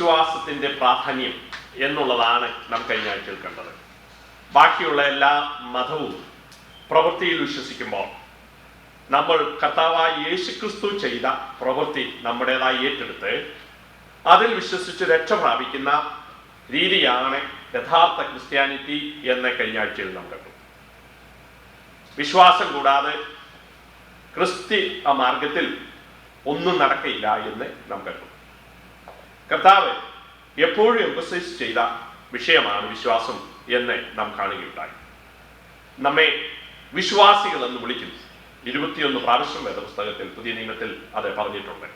വിശ്വാസത്തിന്റെ പ്രാധാന്യം എന്നുള്ളതാണ് നാം കഴിഞ്ഞ ആഴ്ചയിൽ കണ്ടത്. ബാക്കിയുള്ള എല്ലാ മതവും പ്രവൃത്തിയിൽ വിശ്വസിക്കുമ്പോൾ നമ്മൾ കർത്താവായ യേശുക്രിസ്തു ചെയ്ത പ്രവൃത്തി നമ്മുടേതായി ഏറ്റെടുത്ത് അതിൽ വിശ്വസിച്ച് രക്ഷ പ്രാപിക്കുന്ന രീതിയാണ് യഥാർത്ഥ ക്രിസ്ത്യാനിറ്റി എന്ന കഴിഞ്ഞ ആഴ്ചയിൽ നാം കണ്ടു. വിശ്വാസം കൂടാതെ ക്രിസ്ത്യ മാർഗത്തിൽ ഒന്നും നടക്കയില്ല എന്ന് നാം കണ്ടു. കർത്താവ് എപ്പോഴും എംഫസൈസ് ചെയ്ത വിഷയമാണ് വിശ്വാസം എന്ന് നാം കാണുകയുണ്ടായി. നമ്മെ വിശ്വാസികൾ എന്ന് വിളിക്കുന്നു. 21 പ്രാവശ്യം വേദപുസ്തകത്തിൽ പുതിയ നിയമത്തിൽ അത് പറഞ്ഞിട്ടുണ്ട്.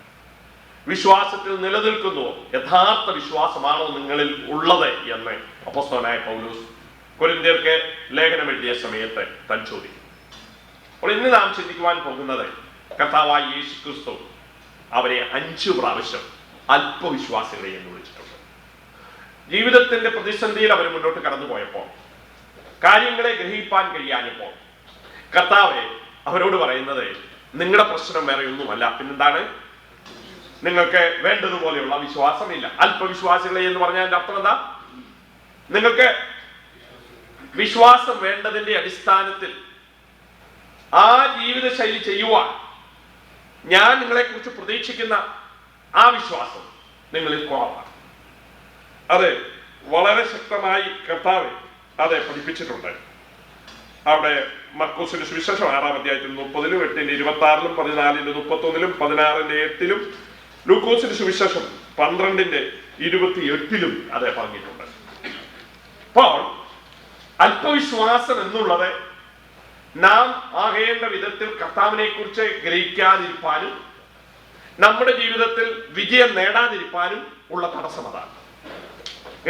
വിശ്വാസത്തിൽ നിലനിൽക്കുന്നു, യഥാർത്ഥ വിശ്വാസമാണോ നിങ്ങളിൽ ഉള്ളത് എന്ന് അപ്പോസ്തലനായ പൗലോസ് കൊരിന്ത്യർക്ക് ലേഖനം എഴുതിയ സമയത്ത് താൻ ചോദിക്കും. അപ്പോൾ ഇന്ന് നാം ചിന്തിക്കുവാൻ പോകുന്നത് കർത്താവായ യേശുക്രിസ്തു അവരെ 5 പ്രാവശ്യം അല്പവിശ്വാസികളെ എന്ന് വിളിച്ചിട്ടുണ്ട്. ജീവിതത്തിന്റെ പ്രതിസന്ധിയിൽ അവർ മുന്നോട്ട് കടന്നുപോയപ്പോൾ, കാര്യങ്ങളെ ഗ്രഹിപ്പാൻ കഴിയാഞ്ഞപ്പോൾ കർത്താവ് അവരോട് പറയുന്നത് നിങ്ങളുടെ പ്രശ്നം വേറെ ഒന്നുമല്ല, പിന്നെന്താണ്, നിങ്ങൾക്ക് വേണ്ടതുപോലെയുള്ള വിശ്വാസമില്ല. അല്പവിശ്വാസികളെ എന്ന് പറഞ്ഞാൽ അതിന്റെ അർത്ഥം എന്താ? നിങ്ങൾക്ക് വിശ്വാസം വേണ്ടതിന്റെ അടിസ്ഥാനത്തിൽ ആ ജീവിതശൈലി ചെയ്യുവാൻ ഞാൻ നിങ്ങളെ കുറിച്ച് പ്രതീക്ഷിക്കുന്ന ആ വിശ്വാസം നിങ്ങളിൽ കുറവാണ്. അത് വളരെ ശക്തമായി കർത്താവ് അതെ പഠിപ്പിച്ചിട്ടുണ്ട്. അവിടെ മർക്കോസിന്റെ സുവിശേഷം 6-ാം അധ്യായത്തിൽ 30-ലും 8-ന്റെ 26-ലും 14-ന്റെ 31-ലും 16-ന്റെ 8-ലും ലൂക്കോസിന്റെ സുവിശേഷം 12-ന്റെ 28-ലും അതെ പറഞ്ഞിട്ടുണ്ട്. അപ്പോൾ അല്പവിശ്വാസം എന്നുള്ളത് നാം ആകേണ്ട വിധത്തിൽ കർത്താവിനെ കുറിച്ച് ഗ്രഹിക്കാതിരിക്കാനും നമ്മുടെ ജീവിതത്തിൽ വിജയം നേടാതിരിക്കാനും ഉള്ള തടസ്സം അതാണ്.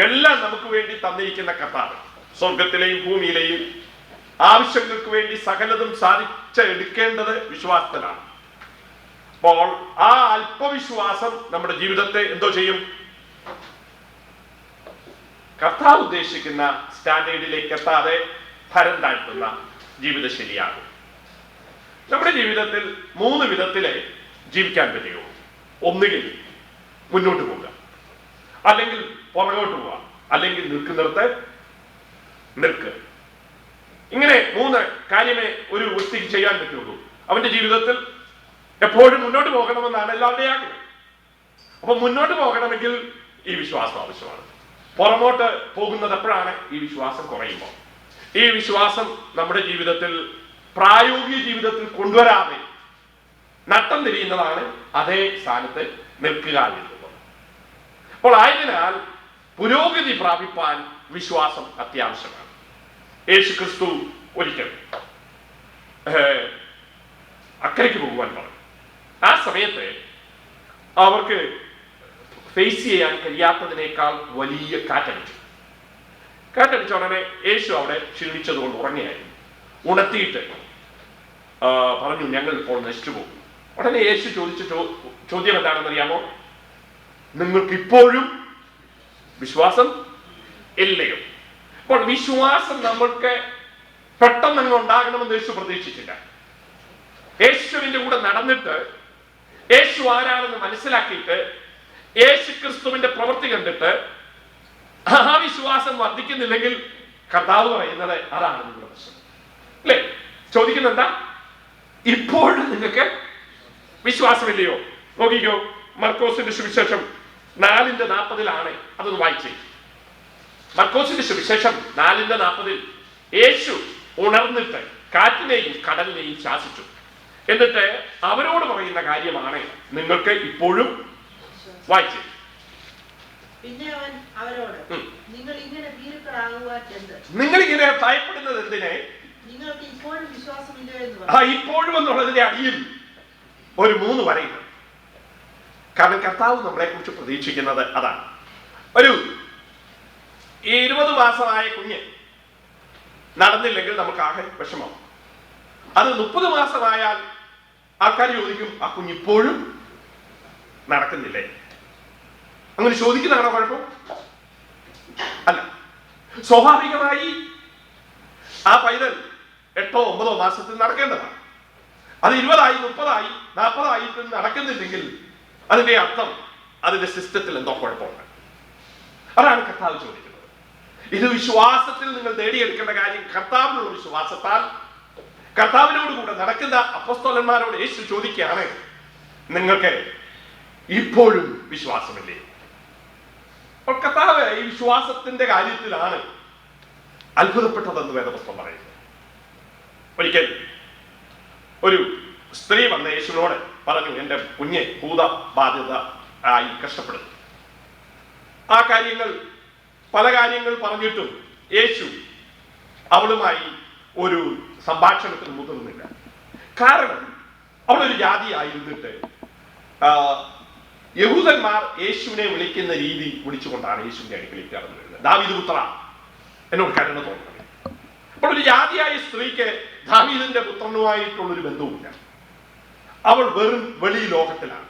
എല്ലാം നമുക്ക് വേണ്ടി തന്നിരിക്കുന്ന കർത്താവ് സ്വർഗത്തിലെയും ഭൂമിയിലെയും ആവശ്യങ്ങൾക്ക് വേണ്ടി സകലതും സാധിച്ചെടുക്കേണ്ടത് വിശ്വാസത്തിലാണ്. അപ്പോൾ ആ അല്പവിശ്വാസം നമ്മുടെ ജീവിതത്തെ എന്തോ ചെയ്യും? കർത്താവ് ഉദ്ദേശിക്കുന്ന സ്റ്റാൻഡേർഡിലേക്ക് എത്താതെ ഭരം താഴ്ത്തുന്ന ജീവിതശൈലിയാകും. നമ്മുടെ ജീവിതത്തിൽ 3 വിധത്തിലേ ജീവിക്കാൻ പറ്റുകയുള്ളൂ. ഒന്നുകിൽ മുന്നോട്ട് പോവുക, അല്ലെങ്കിൽ പുറകോട്ട് പോവുക, അല്ലെങ്കിൽ നിൽക്കുന്നിടത്ത് നിൽക്കുക. ഇങ്ങനെ 3 കാര്യമേ ഒരു വ്യക്തിക്ക് ചെയ്യാൻ പറ്റുള്ളൂ. അവന്റെ ജീവിതത്തിൽ എപ്പോഴും മുന്നോട്ട് പോകണമെന്നാണ് എല്ലാവരുടെയും ആഗ്രഹം. അപ്പൊ മുന്നോട്ട് പോകണമെങ്കിൽ ഈ വിശ്വാസം ആവശ്യമാണ്. പുറമോട്ട് പോകുന്നത് എപ്പോഴാണ്? ഈ വിശ്വാസം കുറയുമ്പോൾ. ഈ വിശ്വാസം നമ്മുടെ ജീവിതത്തിൽ പ്രായോഗിക ജീവിതത്തിൽ കൊണ്ടുവരാതെ നട്ടം തിരിയുന്നതാണ് അതേ സ്ഥാനത്ത് നിൽക്കുക എന്നുള്ളത്. അപ്പോൾ ആയതിനാൽ പുരോഗതി പ്രാപിപ്പാൻ വിശ്വാസം അത്യാവശ്യമാണ്. യേശുക്രിസ്തു ഒരിക്കൽ അക്കരയ്ക്ക് പോകുവാൻ പറഞ്ഞു. ആ സമയത്ത് അവർക്ക് ഫേസ് ചെയ്യാൻ കഴിയാത്തതിനേക്കാൾ വലിയ കാറ്റടിച്ചു. കാറ്റടിച്ച ഉടനെ യേശു അവിടെ ക്ഷീണിച്ചതുകൊണ്ട് ഉറങ്ങിയായിരുന്നു. ഉണർത്തിയിട്ട് പറഞ്ഞു, ഞങ്ങൾ ഇപ്പോൾ നശിച്ചു പോകും. ഉടനെ യേശു ചോദിച്ച ചോദ്യം എന്താണെന്നറിയാമോ? നിങ്ങൾക്ക് ഇപ്പോഴും വിശ്വാസം ഇല്ലയോ? അപ്പോൾ വിശ്വാസം നമ്മൾക്ക് പെട്ടെന്ന് അങ്ങ് ഉണ്ടാകണമെന്ന് യേശു പ്രതീക്ഷിച്ചില്ല. യേശുവിന്റെ കൂടെ നടന്നിട്ട് യേശു ആരാണെന്ന് മനസ്സിലാക്കിയിട്ട് യേശു ക്രിസ്തുവിന്റെ പ്രവൃത്തി കണ്ടിട്ട് ആ വിശ്വാസം വർദ്ധിക്കുന്നില്ലെങ്കിൽ കർത്താവ് പറയുന്നത് അതാണ് നിങ്ങളുടെ പ്രശ്നം അല്ലേ? ചോദിക്കുന്നെന്താ? ഇപ്പോഴും നിങ്ങൾക്ക് വിശ്വാസമില്ലയോ? നോക്കിക്കോ, മർക്കോസിന്റെ സുവിശേഷം 4:40 അതൊന്ന് വായിച്ചേ. മർക്കോസിന്റെ സുവിശേഷം 4:40 യേശു ഉണർന്നിട്ട് കാറ്റിനെയും കടലിനെയും ശാസിച്ചു. എന്നിട്ട് അവരോട് പറയുന്ന കാര്യമാണ് നിങ്ങൾക്ക് ഇപ്പോഴും വായിച്ചേ. പിന്നെ അവൻ അവരോട്, നിങ്ങൾ ഇങ്ങനെ ഭയപ്പെടുന്നത് എന്തിനെ? നിങ്ങൾക്ക് ഇപ്പോഴും വിശ്വാസമില്ല എന്ന് പറഞ്ഞു. ഇപ്പോഴും എന്നുള്ളതിന്റെ അടിയിൽ ഒരു 3 വരയുണ്ട്. കാരണം കർത്താവ് നമ്മളെ കുറിച്ച് പ്രതീക്ഷിക്കുന്നത് അതാണ്. ഒരു 20 മാസമായ കുഞ്ഞ് നടന്നില്ലെങ്കിൽ നമുക്ക് ആകെ വിഷമം. അത് 30 മാസമായാൽ ആൾക്കാർ ചോദിക്കും, ആ കുഞ്ഞ് ഇപ്പോഴും നടക്കുന്നില്ലേ? അങ്ങനെ ചോദിക്കുന്നതാണോ കുഴപ്പം? അല്ല. സ്വാഭാവികമായി ആ പൈതൽ 8 or 9 മാസത്തിൽ നടക്കേണ്ടതാണ്. അത് 20 30 40 നടക്കുന്നില്ലെങ്കിൽ അതിന്റെ അർത്ഥം അതിന്റെ സിസ്റ്റത്തിൽ എന്തോ കുഴപ്പമുണ്ട്. അതാണ് കർത്താവ് ചോദിക്കുന്നത്. ഇത് വിശ്വാസത്തിൽ നിങ്ങൾ നേടിയെടുക്കേണ്ട കാര്യം. കർത്താവിനുള്ള വിശ്വാസത്താൽ കർത്താവിനോട് കൂടെ നടക്കുന്ന അപ്പോസ്തലന്മാരോട് യേശു ചോദിക്കുകയാണ്, നിങ്ങൾക്ക് ഇപ്പോഴും വിശ്വാസമില്ലേ? അപ്പോൾ കർത്താവ് ഈ വിശ്വാസത്തിന്റെ കാര്യത്തിലാണ് അത്ഭുതപ്പെട്ടതെന്ന് വേദപുസ്തകം പറയുന്നത്. ഒരിക്കൽ ഒരു സ്ത്രീ വന്ന യേശുവിനോട് പറഞ്ഞു, എൻ്റെ കുഞ്ഞെ ഭൂതബാധിത ആയി കഷ്ടപ്പെടുന്നു. ആ കാര്യങ്ങൾ, പല കാര്യങ്ങൾ പറഞ്ഞിട്ടും യേശു അവളുമായി ഒരു സംഭാഷണത്തിന് മുതിർന്നില്ല. കാരണം അവളൊരു ജാതിയായിരുന്നിട്ട് യഹൂദന്മാർ യേശുവിനെ വിളിക്കുന്ന രീതി വിളിച്ചുകൊണ്ടാണ് യേശുവിന്റെ അടുക്കലേക്ക് കടന്നു വരുന്നത്. ദാവീദ് പുത്ര, എന്നോട് കരുണ തോന്നുന്നത്. അപ്പോൾ ഒരു ജാതിയായ സ്ത്രീക്ക് ദാവീദിന്റെ പുത്രനുമായിട്ടുള്ളൊരു ബന്ധവുമില്ല. അവൾ വെറും വെളി ലോകത്തിലാണ്.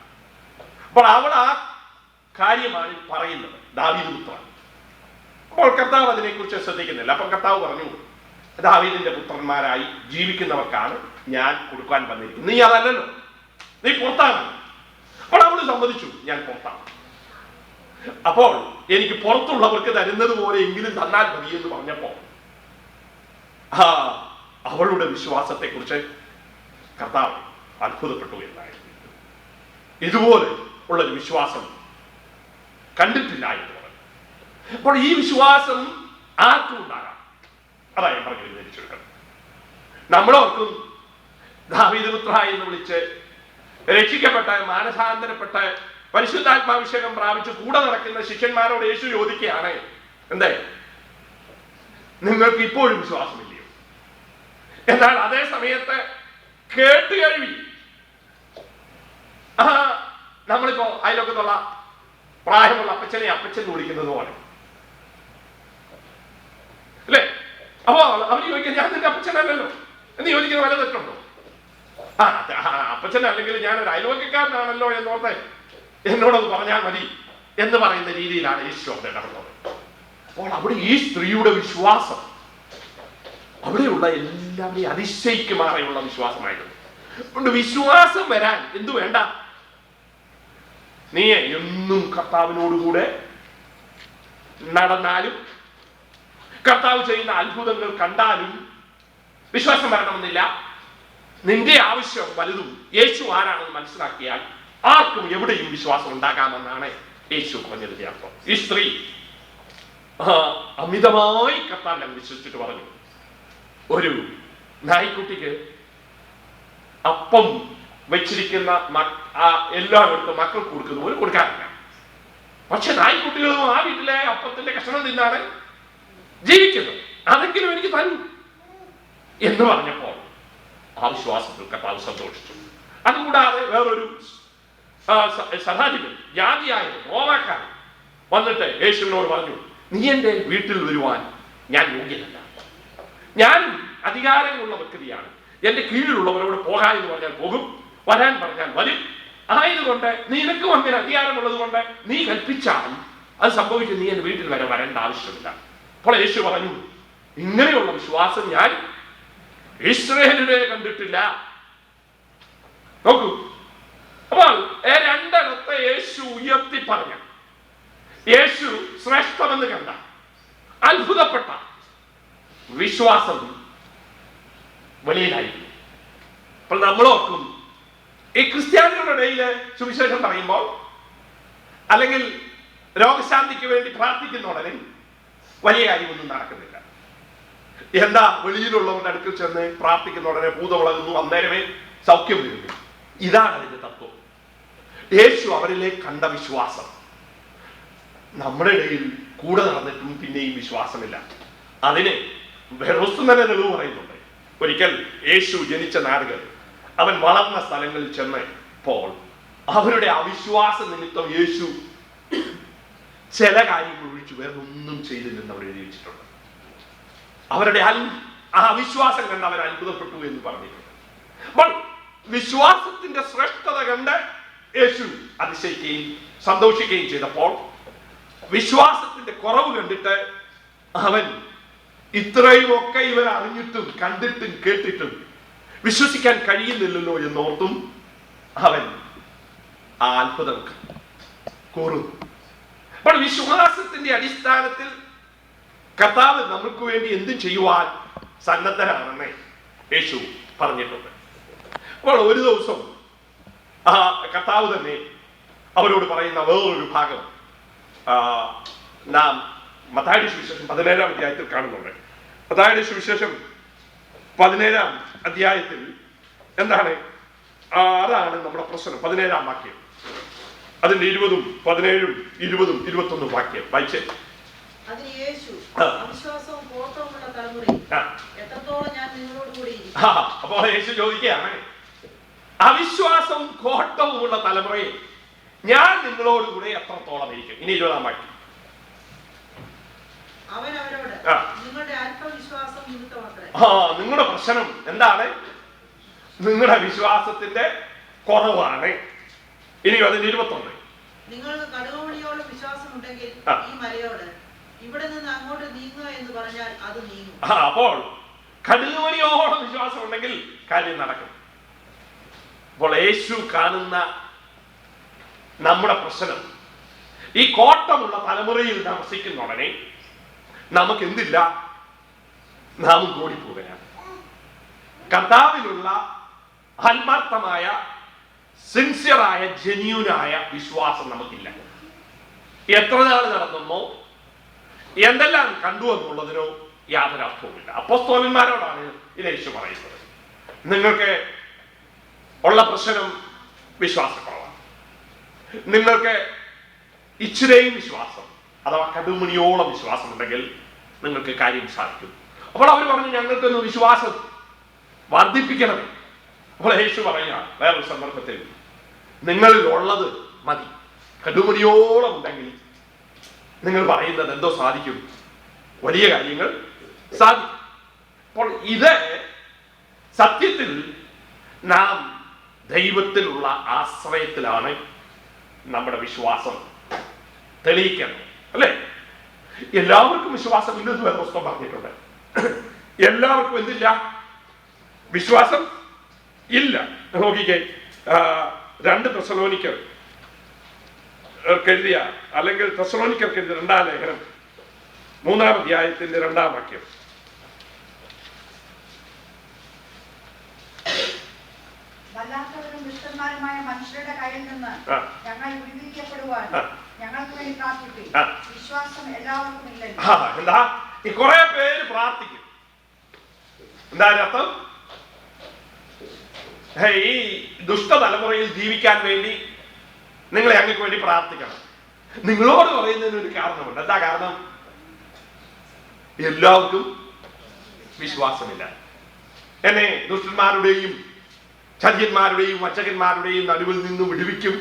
അപ്പോൾ അവൾ ആ കാര്യമാണ് പറയുന്നത്, ദാവീദ് പുത്ര. അപ്പോൾ കർത്താവ് അതിനെക്കുറിച്ച് ശ്രദ്ധിക്കുന്നില്ല. അപ്പോൾ കർത്താവ് പറഞ്ഞു, ദാവീദിന്റെ പുത്രന്മാരായി ജീവിക്കുന്നവർക്കാണ് ഞാൻ കൊടുക്കാൻ വന്നിരിക്കുന്നത്, നീ അതല്ലല്ലോ, നീ പുറത്താണ്. അപ്പോൾ അവള് സമ്മതിച്ചു, ഞാൻ പുറത്താണ്. അപ്പോൾ എനിക്ക് പുറത്തുള്ളവർക്ക് തരുന്നത് പോലെ എങ്കിലും തന്നാൽ മതി എന്ന് പറഞ്ഞപ്പോ അവളുടെ വിശ്വാസത്തെ കുറിച്ച് കർത്താവ് അത്ഭുതപ്പെട്ടു എന്നായിരുന്നു. ഇതുപോലെ ഉള്ളൊരു വിശ്വാസം കണ്ടിട്ടില്ല എന്ന് പറഞ്ഞു. അപ്പോൾ ഈ വിശ്വാസം ആർക്കും ഉണ്ടാകാം. അതാ ഞാൻ പറഞ്ഞു വിവരിച്ചെടുക്കണം. നമ്മളോർക്കും ദാവീദ് പുത്ര എന്ന് വിളിച്ച് രക്ഷിക്കപ്പെട്ട് മാനസാന്തരപ്പെട്ട് പരിശുദ്ധാത്മാഭിഷേകം പ്രാപിച്ച് കൂടെ നടക്കുന്ന ശിഷ്യന്മാരോട് യേശു ചോദിക്കുകയാണ്, എന്തേ നിങ്ങൾക്ക് ഇപ്പോഴും വിശ്വാസമില്ലയോ? എന്നാൽ അതേ സമയത്ത് കേട്ട് കഴിവി നമ്മളിപ്പോ അതിലൊക്കത്തുള്ള പ്രായമുള്ള അപ്പച്ചനെ അപ്പച്ചൻ വിളിക്കുന്നത് പോലെ അല്ലേ? അപ്പോ അവര് ചോദിക്കുക, ഞാൻ നിന്റെ അപ്പച്ചനല്ലല്ലോ എന്ന് ചോദിക്കുന്നത് വല്ല തെറ്റുണ്ടോ? അപ്പച്ചൻ അല്ലെങ്കിൽ ഞാൻ ഒരു അയൽവക്കക്കാരനാണല്ലോ എന്നോർത്ത് എന്നോടത് പറഞ്ഞാൽ മതി എന്ന് പറയുന്ന രീതിയിലാണ് യേശു അവിടെ ഇടപെടുന്നത്. അപ്പോൾ അവിടെ ഈ സ്ത്രീയുടെ വിശ്വാസം അവിടെയുള്ള എല്ലാവരെയും അതിശയിക്കുമാറെയുള്ള വിശ്വാസമായിരുന്നു. അതുകൊണ്ട് വിശ്വാസം വരാൻ എന്തു വേണ്ട? നീ എന്നും കർത്താവിനോടുകൂടെ നടന്നാലും കർത്താവ് ചെയ്യുന്ന അത്ഭുതങ്ങൾ കണ്ടാലും വിശ്വാസം വരണമെന്നില്ല. നിന്റെ ആവശ്യം വലുതും യേശു ആരാണെന്ന് മനസ്സിലാക്കിയാൽ ആർക്കും എവിടെയും വിശ്വാസം ഉണ്ടാകാമെന്നാണ് യേശു പറഞ്ഞതിന്റെ അർത്ഥം. ഈ സ്ത്രീ അമിതമായി കർത്താവിനെ വിശ്വസിച്ചിട്ട് പറഞ്ഞു, ഒരു നായ്ക്കുട്ടിക്ക് അപ്പം വെച്ചിരിക്കുന്ന എല്ലാം എടുത്ത് മക്കൾക്ക് കൊടുക്കുന്നു, ഒരു കൊടുക്കാറില്ല. പക്ഷെ നായ്ക്കുട്ടികളും ആ വീട്ടിലെ അപ്പത്തിന്റെ കഷണം തിന്നാണ് ജീവിക്കുന്നത്, അതെങ്കിലും എനിക്ക് തരൂ എന്ന് പറഞ്ഞപ്പോൾ ആ വിശ്വാസത്തിൽ കർത്താവ് സന്തോഷിച്ചു. അതുകൂടാതെ വേറൊരു സഹാധിപൻ, ജാതിയായ റോമാക്കാരൻ വന്നിട്ട് യേശുവിനോട് പറഞ്ഞു, നീ എൻ്റെ വീട്ടിൽ വരുവാൻ ഞാൻ യോഗ്യനല്ല, ഞാനും അധികാരമുള്ള വ്യക്തിയാണ്, എന്റെ കീഴിലുള്ളവരോട് പോകാൻ എന്ന് പറഞ്ഞാൽ പോകും, വരാൻ പറഞ്ഞാൽ വരും, ആയതുകൊണ്ട് നിനക്കും അങ്ങനെ അധികാരമുള്ളത് കൊണ്ട് നീ കൽപ്പിച്ചാൽ അത് സംഭവിക്കും, നീ എന്റെ വീട്ടിൽ വരെ വരേണ്ട ആവശ്യമില്ല. അപ്പോൾ യേശു പറഞ്ഞു, ഇങ്ങനെയുള്ള വിശ്വാസം ഞാൻ ഇസ്രായേലിനെ കണ്ടിട്ടില്ല. നോക്കൂ, അപ്പോൾ രണ്ടിടത്ത് യേശു ഉയർത്തി പറഞ്ഞ, യേശു ശ്രേഷ്ഠമെന്ന് കണ്ട, അത്ഭുതപ്പെട്ട വിശ്വാസം വെളിയിലായിരുന്നു. അപ്പോൾ നമ്മളോർക്കും, ഈ ക്രിസ്ത്യാനികളുടെ ഇടയിൽ സുവിശേഷം പറയുമ്പോൾ അല്ലെങ്കിൽ രോഗശാന്തിക്ക് വേണ്ടി പ്രാർത്ഥിക്കുന്ന ഉടനെ വലിയ കാര്യമൊന്നും നടക്കുന്നില്ല. എന്താ, വെളിയിലുള്ളവരുടെ അടുക്കൽ ചെന്ന് പ്രാർത്ഥിക്കുന്ന ഉടനെ ഭൂതമുളകുന്നു, അന്നേരമേ സൗഖ്യം വരുന്നു. ഇതാണ് അതിന്റെ തത്വം. യേശു അവരിലേക്ക് കണ്ട വിശ്വാസം നമ്മുടെ ഇടയിൽ കൂടെ നടന്നിട്ടും പിന്നെയും വിശ്വാസമില്ല. അതിന് തന്നെ തെളിവ് പറയുന്നുണ്ട്. ഒരിക്കൽ യേശു ജനിച്ച നാടുകൾ, അവൻ വളർന്ന സ്ഥലങ്ങളിൽ ചെന്നപ്പോൾ അവരുടെ അവിശ്വാസ നിമിത്തം യേശു ചില കാര്യങ്ങൾ ഒഴിച്ചു വേറൊന്നും ചെയ്തില്ലെന്ന് അവർ എഴുതി വെച്ചിട്ടുണ്ട്. അവരുടെ ആ അവിശ്വാസം കണ്ട് അവർ അത്ഭുതപ്പെട്ടു എന്ന് പറഞ്ഞിട്ടുണ്ട്. അപ്പോൾ വിശ്വാസത്തിന്റെ ശ്രേഷ്ഠത കണ്ട് യേശു അതിശയിക്കുകയും സന്തോഷിക്കുകയും ചെയ്തപ്പോൾ വിശ്വാസത്തിന്റെ കുറവ് കണ്ടിട്ട് അവൻ ഇത്രയുമൊക്കെ ഇവർ അറിഞ്ഞിട്ടും കണ്ടിട്ടും കേട്ടിട്ടും വിശ്വസിക്കാൻ കഴിയുന്നില്ലല്ലോ എന്നോർത്തും അവൻ ആ അത്ഭുതം കൂറുന്നു. അപ്പോൾ വിശ്വാസത്തിന്റെ അടിസ്ഥാനത്തിൽ കർത്താവ് നമുക്ക് വേണ്ടി എന്തും ചെയ്യുവാൻ സന്നദ്ധരാണെന്ന് യേശു പറഞ്ഞിട്ടുണ്ട്. അപ്പോൾ ഒരു ദിവസം ആ കർത്താവ് തന്നെ അവരോട് പറയുന്ന വേറൊരു ഭാഗം നാം മത്തായിയുടെ സുവിശേഷം 17-ാം അധ്യായത്തിൽ കാണുന്നുണ്ട്. മത്തായിയുടെ സുവിശേഷം 17-ാം അധ്യായത്തിൽ എന്താണ്? അതാണ് നമ്മുടെ പ്രശ്നം. 17-ാം വാക്യം, അതിന്റെ 20-ഉം 17-ഉം 20-ഉം 21-ഉം വാക്യം വായിച്ചേ. അതിന് യേശു, അവിശ്വാസവും കോട്ടവുമുള്ള തലമുറയിൽ എത്രത്തോളം ഞാൻ നിങ്ങളോട് കൂടി ഇരിക്കും. അപ്പോൾ യേശു ചോദിക്കുകയാണ്, അവിശ്വാസവും കോട്ടവുമുള്ള തലമുറയിൽ ഞാൻ നിങ്ങളോട് കൂടെ എത്രത്തോളം ഇരിക്കും. ഇനി 20-ാം വാക്യം. അവൻ അവരോട്, നിങ്ങളുടെ അല്പവിശ്വാസം നിമിത്തമത്രേ. നിങ്ങളുടെ പ്രശ്നം എന്താണ്? നിങ്ങളുടെ വിശ്വാസത്തിന്റെ കുറവാണ്. ഇനി അതിന് 21. നിങ്ങൾക്ക് കടുകുമണിയോളം വിശ്വാസം ഉണ്ടെങ്കിൽ ഈ മലയോട് ഇവിടെ നിന്ന് അങ്ങോട്ട് നീങ്ങുക എന്ന് പറഞ്ഞാൽ അത് നീങ്ങും. അപ്പോൾ കടുകുമണിയോളം വിശ്വാസം ഉണ്ടെങ്കിൽ കാര്യം നടക്കും. അപ്പോൾ യേശു കാണുന്ന നമ്മുടെ പ്രശ്നം, ഈ കോട്ടമുള്ള തലമുറയിൽ താമസിക്കുന്നുടനെ നമുക്ക് എന്തില്ല? നാം കൂടിപ്പോവുകയാണ്. കർത്താവിലുള്ള ആത്മാർത്ഥമായ, സിൻസിയറായ, ജെന്യൂനായ വിശ്വാസം നമുക്കില്ല. എത്ര നാൾ നടന്നോ, എന്തെല്ലാം കണ്ടു എന്നുള്ളതിനോ യാതൊരു അർത്ഥവുമില്ല. അപ്പോസ്തലന്മാരോടാണ് ഇത് യേശു പറയുന്നത്. നിങ്ങൾക്ക് ഉള്ള പ്രശ്നം വിശ്വാസക്കുറവാണ്. നിങ്ങൾക്ക് ഇച്ചിരെയും വിശ്വാസം അഥവാ കടുമണിയോളം വിശ്വാസം ഉണ്ടെങ്കിൽ നിങ്ങൾക്ക് കാര്യം സാധിക്കും. അപ്പോൾ അവർ പറഞ്ഞു, ഞങ്ങൾക്കൊന്ന് വിശ്വാസം വർദ്ധിപ്പിക്കണമേ. അപ്പോൾ യേശു പറയുക വേറൊരു സന്ദർഭത്തിൽ, നിങ്ങളിൽ ഉള്ളത് മതി. കടുമണിയോളം ഉണ്ടെങ്കിൽ നിങ്ങൾ പറയുന്നത് എന്തോ സാധിക്കും, വലിയ കാര്യങ്ങൾ സാധിക്കും. അപ്പോൾ ഇത് സത്യത്തിൽ നാം ദൈവത്തിലുള്ള ആശ്രയത്തിലാണ് നമ്മുടെ വിശ്വാസം തെളിയിക്കണം, അല്ലേ? എല്ലാവർക്കും വിശ്വാസം ഇല്ലെന്ന് വേറെ പുസ്തകം പറഞ്ഞിട്ടുണ്ട്. എല്ലാവർക്കും എന്തില്ല? വിശ്വാസം ഇല്ല. നോക്കിക്കേ, 2 തെസ്സലോനിക്കർ എഴുതിയ, അല്ലെങ്കിൽ തെസ്സലോനിക്കർക്ക് എഴുതിയ 2-ാം ലേഖനം 3-ാം അധ്യായത്തിന്റെ 2-ാം വാക്യം. വല്ലാത്തവരും ദുഷ്ടന്മാരുമായ മനുഷ്യരുടെ കയ്യിൽ നിന്ന് ഞങ്ങൾ വിടുവിക്കപ്പെടുവാൻ ഞങ്ങൾക്ക് വേണ്ടി പ്രാർത്ഥിക്കും. വിശ്വാസം എല്ലാവർക്കും ഇല്ലല്ലോ. എന്താ ഈ കുറെ പേര് പ്രാർത്ഥിക്കും? എന്താ അർത്ഥം? ഈ ദുഷ്ടതലമുറയിൽ ജീവിക്കാൻ വേണ്ടി നിങ്ങളെ അങ്ങക്ക് വേണ്ടി പ്രാർത്ഥിക്കണം. നിങ്ങളോട് പറയുന്നതിന് ഒരു കാരണമുണ്ട്. എന്താ കാരണം? എല്ലാവർക്കും വിശ്വാസമില്ല. എന്നെ ദുഷ്ടന്മാരുടെയും ചതിയന്മാരുടെയും വഞ്ചകന്മാരുടെയും നടുവിൽ നിന്ന് വിടുവിക്കും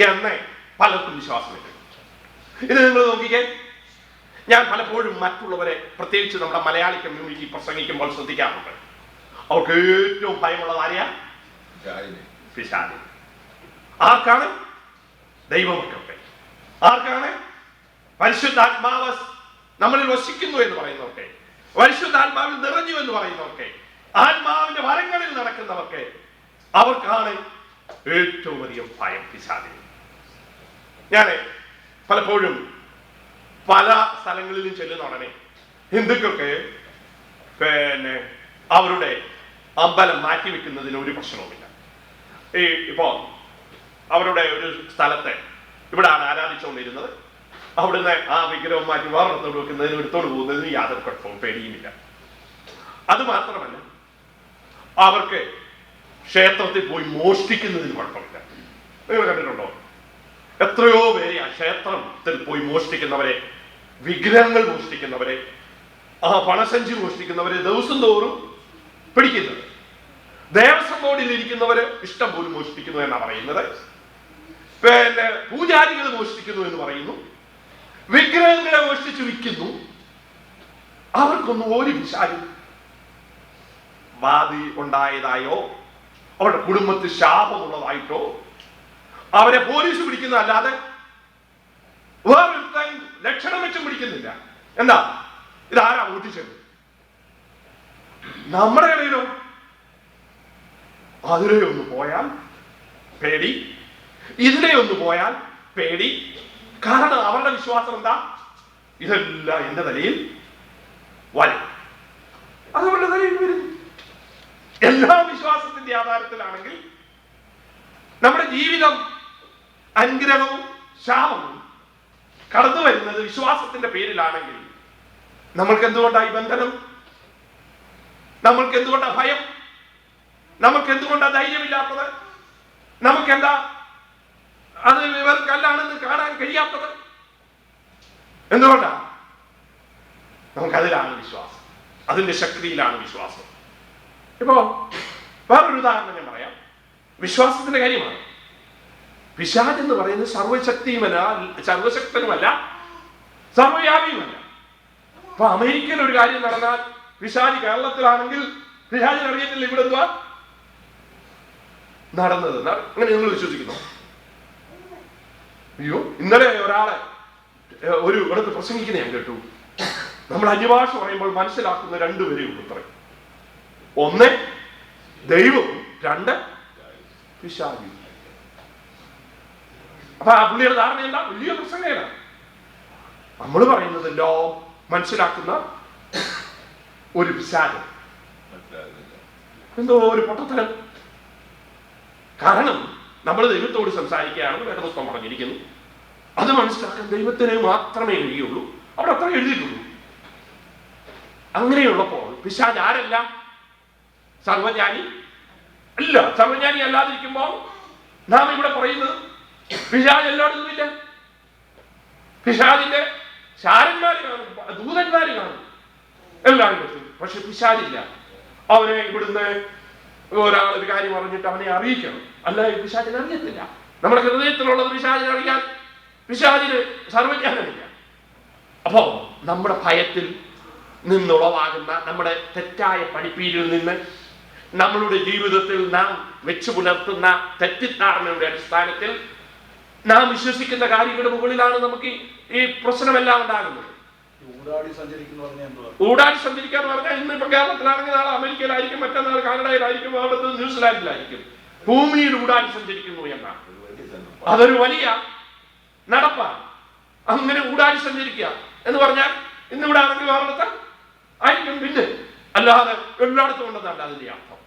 എന്ന് പലർക്കും വിശ്വാസമില്ല. ഇത് നിങ്ങൾ നോക്കിക്കേ, ഞാൻ പലപ്പോഴും മറ്റുള്ളവരെ, പ്രത്യേകിച്ച് നമ്മുടെ മലയാളി കമ്മ്യൂണിറ്റി പ്രസംഗിക്കുമ്പോൾ ശ്രദ്ധിക്കാറുണ്ട്. അവർക്ക് ഏറ്റവും ഭയമുള്ളത് ആരെയാ? പിശാചിനെ. ആർക്കാണ്? ദൈവമക്കൾക്ക്. ആർക്കാണ്? പരിശുദ്ധാത്മാവ് നമ്മളിൽ വസിക്കുന്നു എന്ന് പറയുന്നവർക്ക്, പരിശുദ്ധാത്മാവിൽ നിറഞ്ഞു എന്ന് പറയുന്നവർക്ക്, ആത്മാവിന്റെ വരങ്ങളിൽ നടക്കുന്നവർക്ക്, അവർക്കാണ് ഏറ്റവും അധികം ഭയം പിശാചിനെ. ഞാൻ പലപ്പോഴും പല സ്ഥലങ്ങളിലും ചെല്ലുന്ന ഉടനെ ഹിന്ദുക്കൾക്ക് അവരുടെ അമ്പലം മാറ്റിവെക്കുന്നതിന് ഒരു പ്രശ്നവുമില്ല. ഇപ്പോ അവരുടെ ഒരു സ്ഥലത്തെ ഇവിടെയാണ് ആരാധിച്ചുകൊണ്ടിരുന്നത്, അവിടുന്ന് ആ വിഗ്രഹം മാറ്റി വേറെടുത്തോട് വെക്കുന്നതിന് എടുത്തോട് പോകുന്നതിന് യാതൊരു കുഴപ്പവും പേടിയുമില്ല. അത് മാത്രമല്ല, അവർക്ക് ക്ഷേത്രത്തിൽ പോയി മോഷ്ടിക്കുന്നതിന് കുഴപ്പമില്ല. നിങ്ങൾ കണ്ടിട്ടുണ്ടോ? എത്രയോ പേര് ആ ക്ഷേത്രത്തിൽ പോയി മോഷ്ടിക്കുന്നവരെ, വിഗ്രഹങ്ങൾ മോഷ്ടിക്കുന്നവരെ, പണസഞ്ചി മോഷ്ടിക്കുന്നവരെ ദിവസം തോറും പിടിക്കുന്നത്. ദേവസ്വം ബോർഡിൽ ഇരിക്കുന്നവര് ഇഷ്ടം പോലും മോഷ്ടിക്കുന്നു എന്നാ പറയുന്നത്. പൂജാരികൾ മോഷ്ടിക്കുന്നു എന്ന് പറയുന്നു. വിഗ്രഹങ്ങളെ മോഷ്ടിച്ചു വിൽക്കുന്നു. അവർക്കൊന്നും ഒരു വിശാലും ബാധി ഉണ്ടായതായോ അവരുടെ കുടുംബത്തിൽ ശാപമുള്ളതായിട്ടോ അവരെ പോലീസ് പിടിക്കുന്നതല്ലാതെ വേറൊരു ലക്ഷണം വെച്ചും പിടിക്കുന്നില്ല. എന്താ? ഇതാരാ മോഷ്ടിച്ചത്? നമ്മുടെ ഇടയിലോ അതിലെ ഒന്ന് പോയാൽ പേടി, ഇതിലെ ഒന്ന് പോയാൽ പേടി, കാരണം അവരുടെ വിശ്വാസം എന്താ? ഇതെല്ലാം എന്റെ തലയിൽ വരും. അത് അവരുടെ തലയിൽ വരുന്നു. എല്ലാ വിശ്വാസത്തിന്റെ ആധാരത്തിലാണെങ്കിൽ നമ്മുടെ ജീവിതം അനുഗ്രഹവും ശാപവും കടന്നു വരുന്നത് വിശ്വാസത്തിന്റെ പേരിലാണെങ്കിൽ നമ്മൾക്ക് എന്തുകൊണ്ടാ ഈ ബന്ധനം? നമ്മൾക്ക് എന്തുകൊണ്ടാ ഭയം? നമുക്ക് എന്തുകൊണ്ടാ ധൈര്യമില്ലാത്തത്? നമുക്കെന്താ അത് ഇവർക്കല്ലാണെന്ന് കാണാൻ കഴിയാത്തത്? എന്തുകൊണ്ടാ? നമുക്കതിലാണ് വിശ്വാസം, അതിന്റെ ശക്തിയിലാണ് വിശ്വാസം. ഇപ്പോ വേറൊരു ഉദാഹരണം ഞാൻ പറയാം. വിശ്വാസത്തിന്റെ കാര്യമാണ്. പിശാച് എന്ന് പറയുന്നത് സർവശക്തനുമല്ല, സർവ്വവ്യാപിയുമല്ല. അപ്പൊ അമേരിക്കയിൽ ഒരു കാര്യം നടന്നാൽ പിശാച് കേരളത്തിലാണെങ്കിൽ പിശാചിന് അറിയത്തില്ല ഇവിടെ എന്തുവാ നടന്നത്. അങ്ങനെ നിങ്ങൾ വിശ്വസിക്കുന്നു? അയ്യോ, ഇന്നലെ ഒരാളെ ഒരു ഇടത്ത് പ്രസംഗിക്കുന്ന ഞാൻ കേട്ടു. നമ്മൾ അന്യഭാഷ പറയുമ്പോൾ മനസ്സിലാക്കുന്ന രണ്ടുപേരേ ഉള്ളൂ ഇത്ര. ഒന്ന് ദൈവവും, രണ്ട് പിശാചും. അപ്പൊ ആ പുള്ളിയുടെ ധാരണ എന്താ? വലിയ പ്രസംഗമാണ്. നമ്മൾ പറയുന്നതല്ലോ മനസ്സിലാക്കുന്ന ഒരു പിശാച്, എന്തോ ഒരു പൊട്ടത്തരം. കാരണം നമ്മൾ ദൈവത്തോട് സംസാരിക്കുകയാണെന്ന് വേദപുസ്തകം പറഞ്ഞിരിക്കുന്നു. അത് മനസ്സിലാക്കാൻ ദൈവത്തിനെ മാത്രമേ കഴിയുള്ളൂ. അവിടെ അത്ര എഴുതിയിട്ടുള്ളൂ. അങ്ങനെയുള്ളപ്പോൾ പിശാച് ആരല്ല? സർവജ്ഞാനി അല്ല. സർവജ്ഞാനി അല്ലാതിരിക്കുമ്പോൾ നാം ഇവിടെ പറയുന്നത് പിശാച് എല്ലായിടത്തും ഇല്ല. പിശാചിന്റെ ശാരന്മാര് കാണും, ദൂതന്മാര് കാണും എല്ലായിടത്തും. പക്ഷെ പിശാചില്ല. അവനെ ഇവിടുന്ന് ഒരാൾ ഒരു കാര്യം പറഞ്ഞിട്ട് അവനെ അറിയിക്കണം, അല്ല പിശാചിനെ അറിയത്തില്ല. നമ്മുടെ ഹൃദയത്തിലുള്ളത് പിശാചിനെ അറിയാൻ പിശാചിന് സർവജ്ഞാനമില്ല. അപ്പോ നമ്മുടെ ഭയത്തിൽ നിന്നുളവാകുന്ന നമ്മുടെ തെറ്റായ പഠിപ്പീരിൽ നിന്ന് നമ്മളുടെ ജീവിതത്തിൽ നാം വെച്ചു പുലർത്തുന്ന തെറ്റിദ്ധാരണയുടെ അടിസ്ഥാനത്തിൽ നാം വിശ്വസിക്കുന്ന കാര്യങ്ങളുടെ മുകളിലാണ് നമുക്ക് ഈ പ്രശ്നമെല്ലാം ഉണ്ടാകുന്നത്. ഊടാടി സഞ്ചരിക്കുക എന്ന് പറഞ്ഞാൽ ഇന്നിപ്പോ കേരളത്തിലാണെങ്കിൽ നാളെ അമേരിക്കയിലായിരിക്കും, മറ്റന്നാൾ കാനഡയിലായിരിക്കും, അവിടുത്തെ ന്യൂസിലാൻഡിലായിരിക്കും. ഭൂമിയിൽ ഊടാടി സഞ്ചരിക്കുന്നു എന്നാണ്. അതൊരു വലിയ നടപ്പാണ്. അങ്ങനെ ഊടാടി സഞ്ചരിക്കുക എന്ന് പറഞ്ഞാൽ ഇന്നിവിടെ ആണെങ്കിൽ അവിടുത്തെ ആയിരിക്കും, പിന്നെ അല്ലാതെ എല്ലായിടത്തും ഉണ്ടെന്നല്ല അതിന്റെ അർത്ഥം.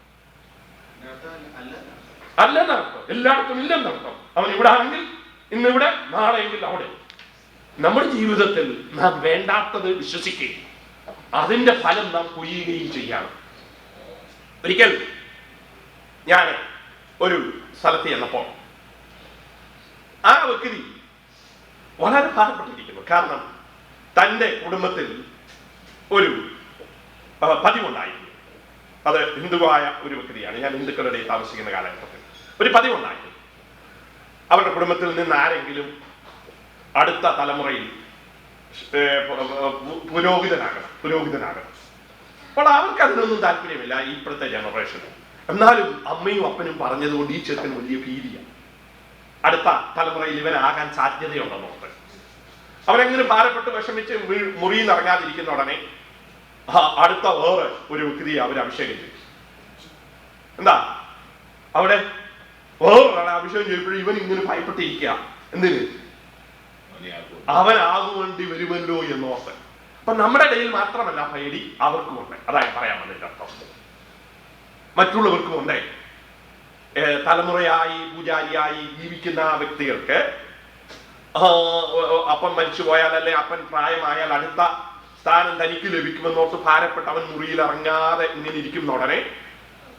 അല്ലെന്നർത്ഥം, എല്ലായിടത്തും ഇല്ലെന്നർത്ഥം. അവൻ ഇവിടെ ആണെങ്കിൽ ഇന്നിവിടെ, നാളെയെങ്കിൽ അവിടെ. നമ്മുടെ ജീവിതത്തിൽ നാം വേണ്ടാത്തത് വിശ്വസിക്കുകയും അതിന്റെ ഫലം നാം കൊയ്യുകയും ചെയ്യണം. ഒരിക്കൽ ഞാൻ ഒരു സ്ഥലത്ത് ചെന്നപ്പോൾ ആ വ്യക്തി വളരെ ഭാരപ്പെട്ടിരിക്കുന്നു. കാരണം തൻ്റെ കുടുംബത്തിൽ ഒരു പതിവുണ്ടായിരുന്നു. അത് ഹിന്ദുവായ ഒരു വ്യക്തിയാണ്. ഞാൻ ഹിന്ദുക്കളുടെ താമസിക്കുന്ന കാലഘട്ടത്തിൽ ഒരു പതിവുണ്ടായിരുന്നു. അവരുടെ കുടുംബത്തിൽ നിന്ന് ആരെങ്കിലും അടുത്ത തലമുറയിൽ പുരോഹിതനാകണം. അപ്പോൾ അവർക്ക് അതിനൊന്നും താല്പര്യമില്ല ഇപ്പോഴത്തെ ജനറേഷന്. എന്നാലും അമ്മയും അപ്പനും പറഞ്ഞതുകൊണ്ട് ഈ ചെറുക്കൻ വലിയ ഭീതിയാണ്. അടുത്ത തലമുറയിൽ ഇവനാകാൻ സാധ്യതയുണ്ടെന്നോർത്ത് അവരെങ്ങനെ ഭാരപ്പെട്ട് വിഷമിച്ച് മുറിയിൽ നിന്ന് ഇറങ്ങാതിരിക്കുന്ന ഉടനെ അടുത്ത വേറെ ഒരു വ്യക്തിയെ അവർ അഭിഷേകം ചെയ്തു. എന്താ അവിടെ വേറൊരാളെ അഭിഷേകം ചെയ്തപ്പോഴും ഇവൻ ഇങ്ങനെ ഭയപ്പെട്ടിരിക്കുക. എന്തിന്? അവനാകുവേണ്ടി വരുമല്ലോ എന്നോർത്ത്. അപ്പൊ നമ്മുടെ ഇടയിൽ മാത്രമല്ല പേടി അവർക്കും ഉണ്ട്. അതായത് പറയാൻ വന്നതിന്റെ അർത്ഥം മറ്റുള്ളവർക്കും ഉണ്ട്. തലമുറയായി പൂജാരിയായി ജീവിക്കുന്ന വ്യക്തികൾക്ക് അപ്പൻ മരിച്ചു പോയാൽ, അല്ലെ അപ്പൻ പ്രായമായാൽ അടുത്ത സ്ഥാനം തനിക്ക് ലഭിക്കുമെന്നോർത്ത് ഭാരപ്പെട്ട് അവൻ മുറിയിൽ ഇറങ്ങാതെ ഇങ്ങനെ ഇരിക്കുന്ന ഉടനെ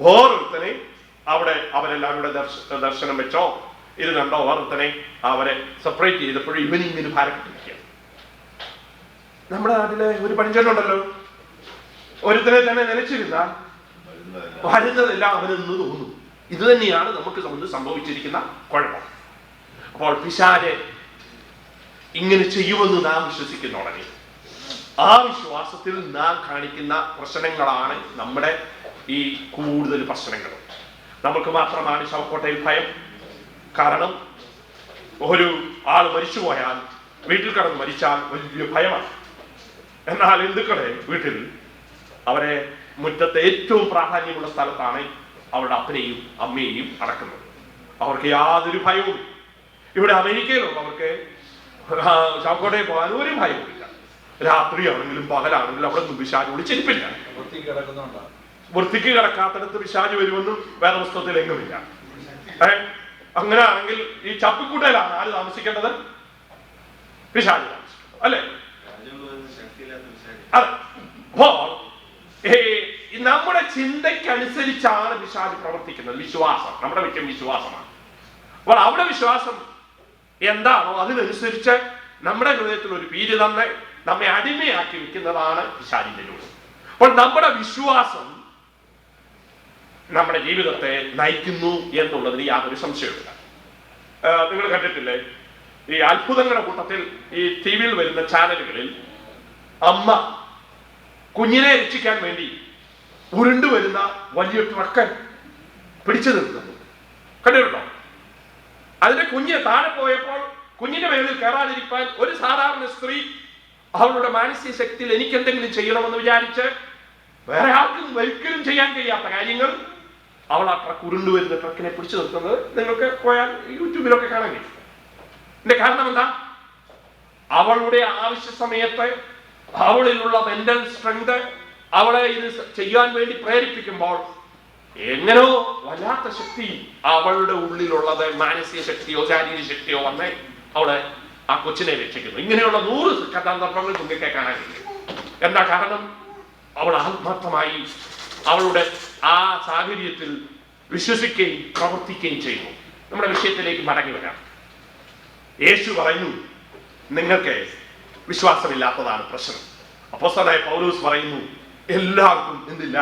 ഓരോരുത്തനെ അവിടെ അവരെല്ലാവരുടെ ദർശനം വെച്ചോ ഇത് കണ്ടോ ഓരോരുത്തനെ അവരെ സെപ്പറേറ്റ് ചെയ്തപ്പോഴും ഇവനിങ്ങനെ ഭാരപ്പെട്ടിരിക്കുക. നമ്മുടെ നാട്ടിലെ ഒരു പഴഞ്ചൊല്ലുണ്ടല്ലോ, ഒരുത്തനെ തന്നെ നനച്ചിരുന്നാൽ വരുന്നതെല്ലാം അവനെന്ന് തോന്നും. ഇത് തന്നെയാണ് നമുക്ക് സംഭവിച്ചിരിക്കുന്ന കുഴപ്പം. അപ്പോൾ പിശാച് ഇങ്ങനെ ചെയ്യുമെന്ന് നാം വിശ്വസിക്കുന്ന ഉടനെ ആ വിശ്വാസത്തിൽ നാം കാണിക്കുന്ന പ്രശ്നങ്ങളാണ് നമ്മുടെ ഈ കൂടുതൽ പ്രശ്നങ്ങൾ. നമുക്ക് മാത്രമാണ് ശവക്കോട്ടയിൽ ഭയം. കാരണം ഒരു ആൾ മരിച്ചുപോയാൽ, വീട്ടിൽ കിടന്ന് മരിച്ചാൽ വലിയ ഭയമാണ്. എന്നാൽ ഹിന്ദുക്കളെ വീട്ടിൽ അവരെ മുറ്റത്തെ ഏറ്റവും പ്രാധാന്യമുള്ള സ്ഥലത്താണ് അവരുടെ അപ്പനെയും അമ്മയെയും അടക്കുന്നത്. അവർക്ക് യാതൊരു ഭയവും. ഇവിടെ അമേരിക്കയിലുള്ളവർക്ക് ചാക്കോട്ടയിൽ പോകാൻ ഒരു ഭയമില്ല. രാത്രിയാണെങ്കിലും പകലാണെങ്കിലും അവിടെ ഒന്നും പിശാച് വിളിച്ചിരിപ്പില്ല. വൃത്തിക്ക് കിടക്കാത്തടത്ത് പിശാച് വരുമെന്നും വേറെ പുസ്തകത്തിൽ എങ്ങുമില്ല. അങ്ങനെയാണെങ്കിൽ ഈ ചപ്പിക്കൂട്ടയിലാണ് ആര് താമസിക്കേണ്ടത്? പിശാച് താമസിക്കേണ്ടത്, അല്ലേ? അതെ. അപ്പോ നമ്മുടെ ചിന്തയ്ക്കനുസരിച്ചാണ് പിശാച് പ്രവർത്തിക്കുന്നത്. വിശ്വാസം നമ്മുടെ മിക്കം വിശ്വാസമാണ്. അപ്പോൾ അവിടെ വിശ്വാസം എന്താണോ അതിനനുസരിച്ച് നമ്മുടെ ഹൃദയത്തിൽ ഒരു പീര് തന്നെ നമ്മെ അടിമയാക്കി വെക്കുന്നതാണ് പിശാചിന്റെ രൂപം. അപ്പോൾ നമ്മുടെ വിശ്വാസം നമ്മുടെ ജീവിതത്തെ നയിക്കുന്നു എന്നുള്ളതിന് യാതൊരു സംശയമില്ല. നിങ്ങൾ കണ്ടിട്ടില്ലേ, ഈ അത്ഭുതങ്ങളുടെ കൂട്ടത്തിൽ ഈ ടി വിയിൽ വരുന്ന ചാനലുകളിൽ അമ്മ കുഞ്ഞിനെ രക്ഷിക്കാൻ വേണ്ടി ഉരുണ്ടുവരുന്ന വലിയ ട്രക്ക് പിടിച്ചു നിർത്തുന്നു. കണ്ടിട്ടുണ്ടോ? അതിന്റെ കുഞ്ഞ് താഴെ പോയപ്പോൾ കുഞ്ഞിന്റെ മേലിൽ കയറാതിരിക്കാൻ ഒരു സാധാരണ സ്ത്രീ അവളുടെ മാനസിക ശക്തിയിൽ എനിക്ക് എന്തെങ്കിലും ചെയ്യണമെന്ന് വിചാരിച്ച് വേറെ ആർക്കും ഒരിക്കലും ചെയ്യാൻ കഴിയാത്ത കാര്യങ്ങൾ അവൾ ആ ട്രക്ക് ഉരുണ്ടുവരുന്ന ട്രക്കിനെ പിടിച്ചു നിർത്തുന്നത് നിങ്ങൾക്ക് പോയാൽ യൂട്യൂബിലൊക്കെ കാണാൻ കഴിയും. ഇതിന്റെ കാരണം എന്താ? അവളുടെ ആവശ്യ സമയത്ത് അവളിലുള്ള മെന്റൽ സ്ട്രെങ്ത് അവളെ ഇത് ചെയ്യാൻ വേണ്ടി പ്രേരിപ്പിക്കുമ്പോൾ എങ്ങനോ വല്ലാത്ത ശക്തി അവളുടെ ഉള്ളിലുള്ളത് മാനസിക ശക്തിയോ ശാരീരിക ശക്തിയോ വന്ന് അവളെ ആ കൊച്ചിനെ രക്ഷിക്കുന്നു. ഇങ്ങനെയുള്ള 100 കഥാസന്ദർഭങ്ങൾ നിങ്ങൾക്ക് കാണാൻ കഴിയും. എന്താ കാരണം? അവൾ ആത്മാർത്ഥമായി അവളുടെ ആ സാഹചര്യത്തിൽ വിശ്വസിക്കുകയും പ്രവർത്തിക്കുകയും ചെയ്യുന്നു. നമ്മുടെ വിഷയത്തിലേക്ക് മടങ്ങി വരാം. യേശു പറയുന്നു, നിങ്ങൾക്ക് വിശ്വാസമില്ലാത്തതാണ് പ്രശ്നം. അപ്പോസ്തലനായ പൗലോസ് പറയുന്നു, എല്ലാവർക്കും എന്തില്ല?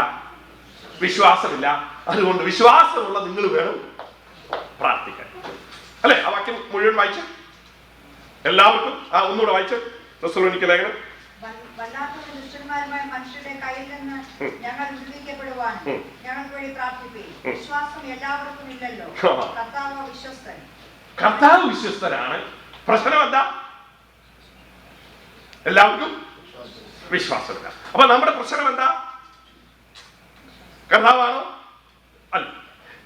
വിശ്വാസമില്ല. അതുകൊണ്ട് വിശ്വാസമുള്ള നിങ്ങൾ വേണം പ്രാർത്ഥിക്കാൻ, അല്ലെ? ആ വാക്യം മുഴുവൻ വായിച്ചു. എല്ലാവർക്കും ഒന്നുകൂടെ വായിച്ചു. തെസ്സലോനിക്ക ലേഖനം. വല്ലാത്തവരും ദുഷ്ടന്മാരുമായ മനുഷ്യരുടെ കയ്യിൽ നിന്ന് ഞങ്ങൾ വിടുവിക്കപ്പെടുവാൻ ഞങ്ങൾക്ക് വേണ്ടി പ്രാർത്ഥിപ്പീൻ. വിശ്വാസം എല്ലാവർക്കും ഇല്ലല്ലോ. കർത്താവ് വിശ്വസ്തൻ. കർത്താവ് വിശ്വസ്തനാണ്. പ്രശ്നം എന്താ? എല്ലാവർക്കും വിശ്വാസമില്ല. അപ്പൊ നമ്മുടെ പ്രശ്നം എന്താ? കർത്താവാണോ? അല്ല.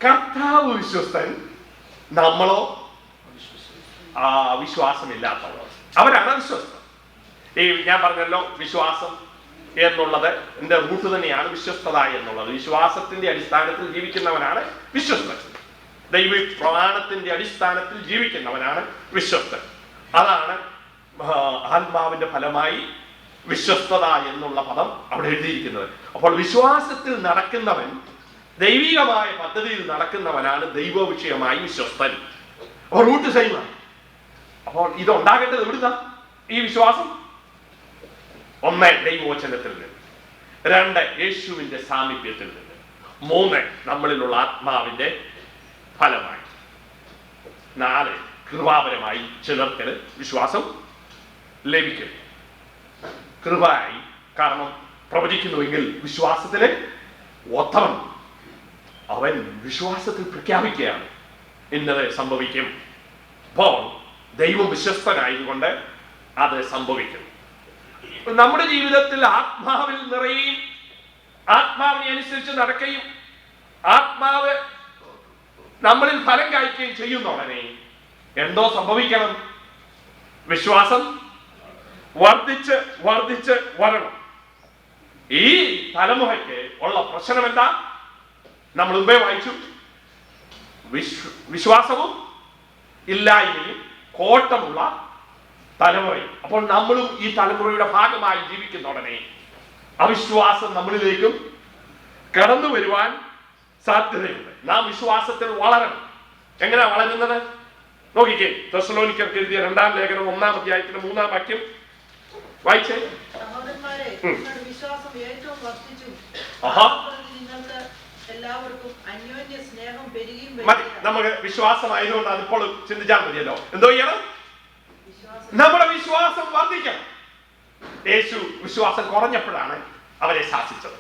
കർത്താവ് വിശ്വസ്തൻ, നമ്മളോ വിശ്വാസമില്ലാത്തവർ. അവരാണ് വിശ്വസ്തൻ. ഈ ഞാൻ പറഞ്ഞല്ലോ, വിശ്വാസം എന്നുള്ളത് എന്റെ റൂട്ട് തന്നെയാണ് വിശ്വസ്തത എന്നുള്ളത്. വിശ്വാസത്തിന്റെ അടിസ്ഥാനത്തിൽ ജീവിക്കുന്നവനാണ് വിശ്വസ്തൻ. ദൈവ പ്രമാണത്തിന്റെ അടിസ്ഥാനത്തിൽ ജീവിക്കുന്നവനാണ് വിശ്വസ്തൻ. അതാണ് ആത്മാവിന്റെ ഫലമായി വിശ്വസ്തത എന്നുള്ള പദം അവിടെ എഴുതിയിരിക്കുന്നത്. അപ്പോൾ വിശ്വാസത്തിൽ നടക്കുന്നവൻ, ദൈവികമായ പദ്ധതിയിൽ നടക്കുന്നവനാണ് ദൈവവിഷയമായി വിശ്വസ്തൻ. അപ്പോൾ റൂട്ട് സെയിമാണ്. അപ്പോൾ ഇത് ഉണ്ടാകേണ്ടത് എവിടുന്ന? ഈ വിശ്വാസം 1 ദൈവവചനത്തിൽ നിന്ന്, 2 യേശുവിന്റെ സാമീപ്യത്തിൽ നിന്ന്, 3 നമ്മളിലുള്ള ആത്മാവിന്റെ ഫലമായി, 4 കൃപാപരമായി ചിലർക്ക് വിശ്വാസം ലഭിക്കും. കൃപയായി, കാരണം പ്രവചിക്കുന്നുവെങ്കിൽ വിശ്വാസത്തിന് ഒത്തവൻ അവൻ വിശ്വാസത്തിൽ പ്രഖ്യാപിക്കുകയാണ് ഇന്നത് സംഭവിക്കും. അപ്പോൾ ദൈവം വിശ്വസ്തനായതുകൊണ്ട് അത് സംഭവിക്കും. നമ്മുടെ ജീവിതത്തിൽ ആത്മാവിൽ നിറയുകയും ആത്മാവിനെ അനുസരിച്ച് നടക്കുകയും ആത്മാവ് നമ്മളിൽ ഫലം കായ്ക്കുകയും ചെയ്യുന്ന ഉടനെ എന്തോ സംഭവിക്കണം? വിശ്വാസം വർദ്ധിച്ച് വർദ്ധിച്ച് വരണം. ഈ തലമുറയ്ക്ക് ഉള്ള പ്രശ്നം എന്താ? നമ്മൾ മുമ്പേ വായിച്ചു, വിശ്വാസവും ഇല്ലായ്മയും കോട്ടമുള്ള തലമുറയും. അപ്പോൾ നമ്മളും ഈ തലമുറയുടെ ഭാഗമായി ജീവിക്കുന്ന ഉടനെ അവിശ്വാസം നമ്മളിലേക്കും കടന്നു വരുവാൻ സാധ്യതയുണ്ട്. നാം വിശ്വാസത്തിൽ വളരണം. എങ്ങനെയാ വളരുന്നത്? നോക്കിക്കേ, തെസ്സലോനിക്കർക്ക് എഴുതിയ 2-ാം ലേഖനം 1-ാം അധ്യായത്തിന്റെ 3-ാം വാക്യം വായിച്ചേ. സഹോദരന്മാരെ, വിശ്വാസം ഏറ്റവും വർദ്ധിച്ചു, നിങ്ങൾക്ക് എല്ലാവർക്കും അന്യോന്യ സ്നേഹം പെരുകയും. നമുക്ക് വിശ്വാസമായതുകൊണ്ട് അതിപ്പോൾ ചിന്തിച്ചാൽ മതിയല്ലോ. എന്തോ ചെയ്യണം? നമ്മുടെ വിശ്വാസം വർദ്ധിക്കണം. യേശു വിശ്വാസം കുറഞ്ഞപ്പോഴാണ് അവരെ ശാസിച്ചത്.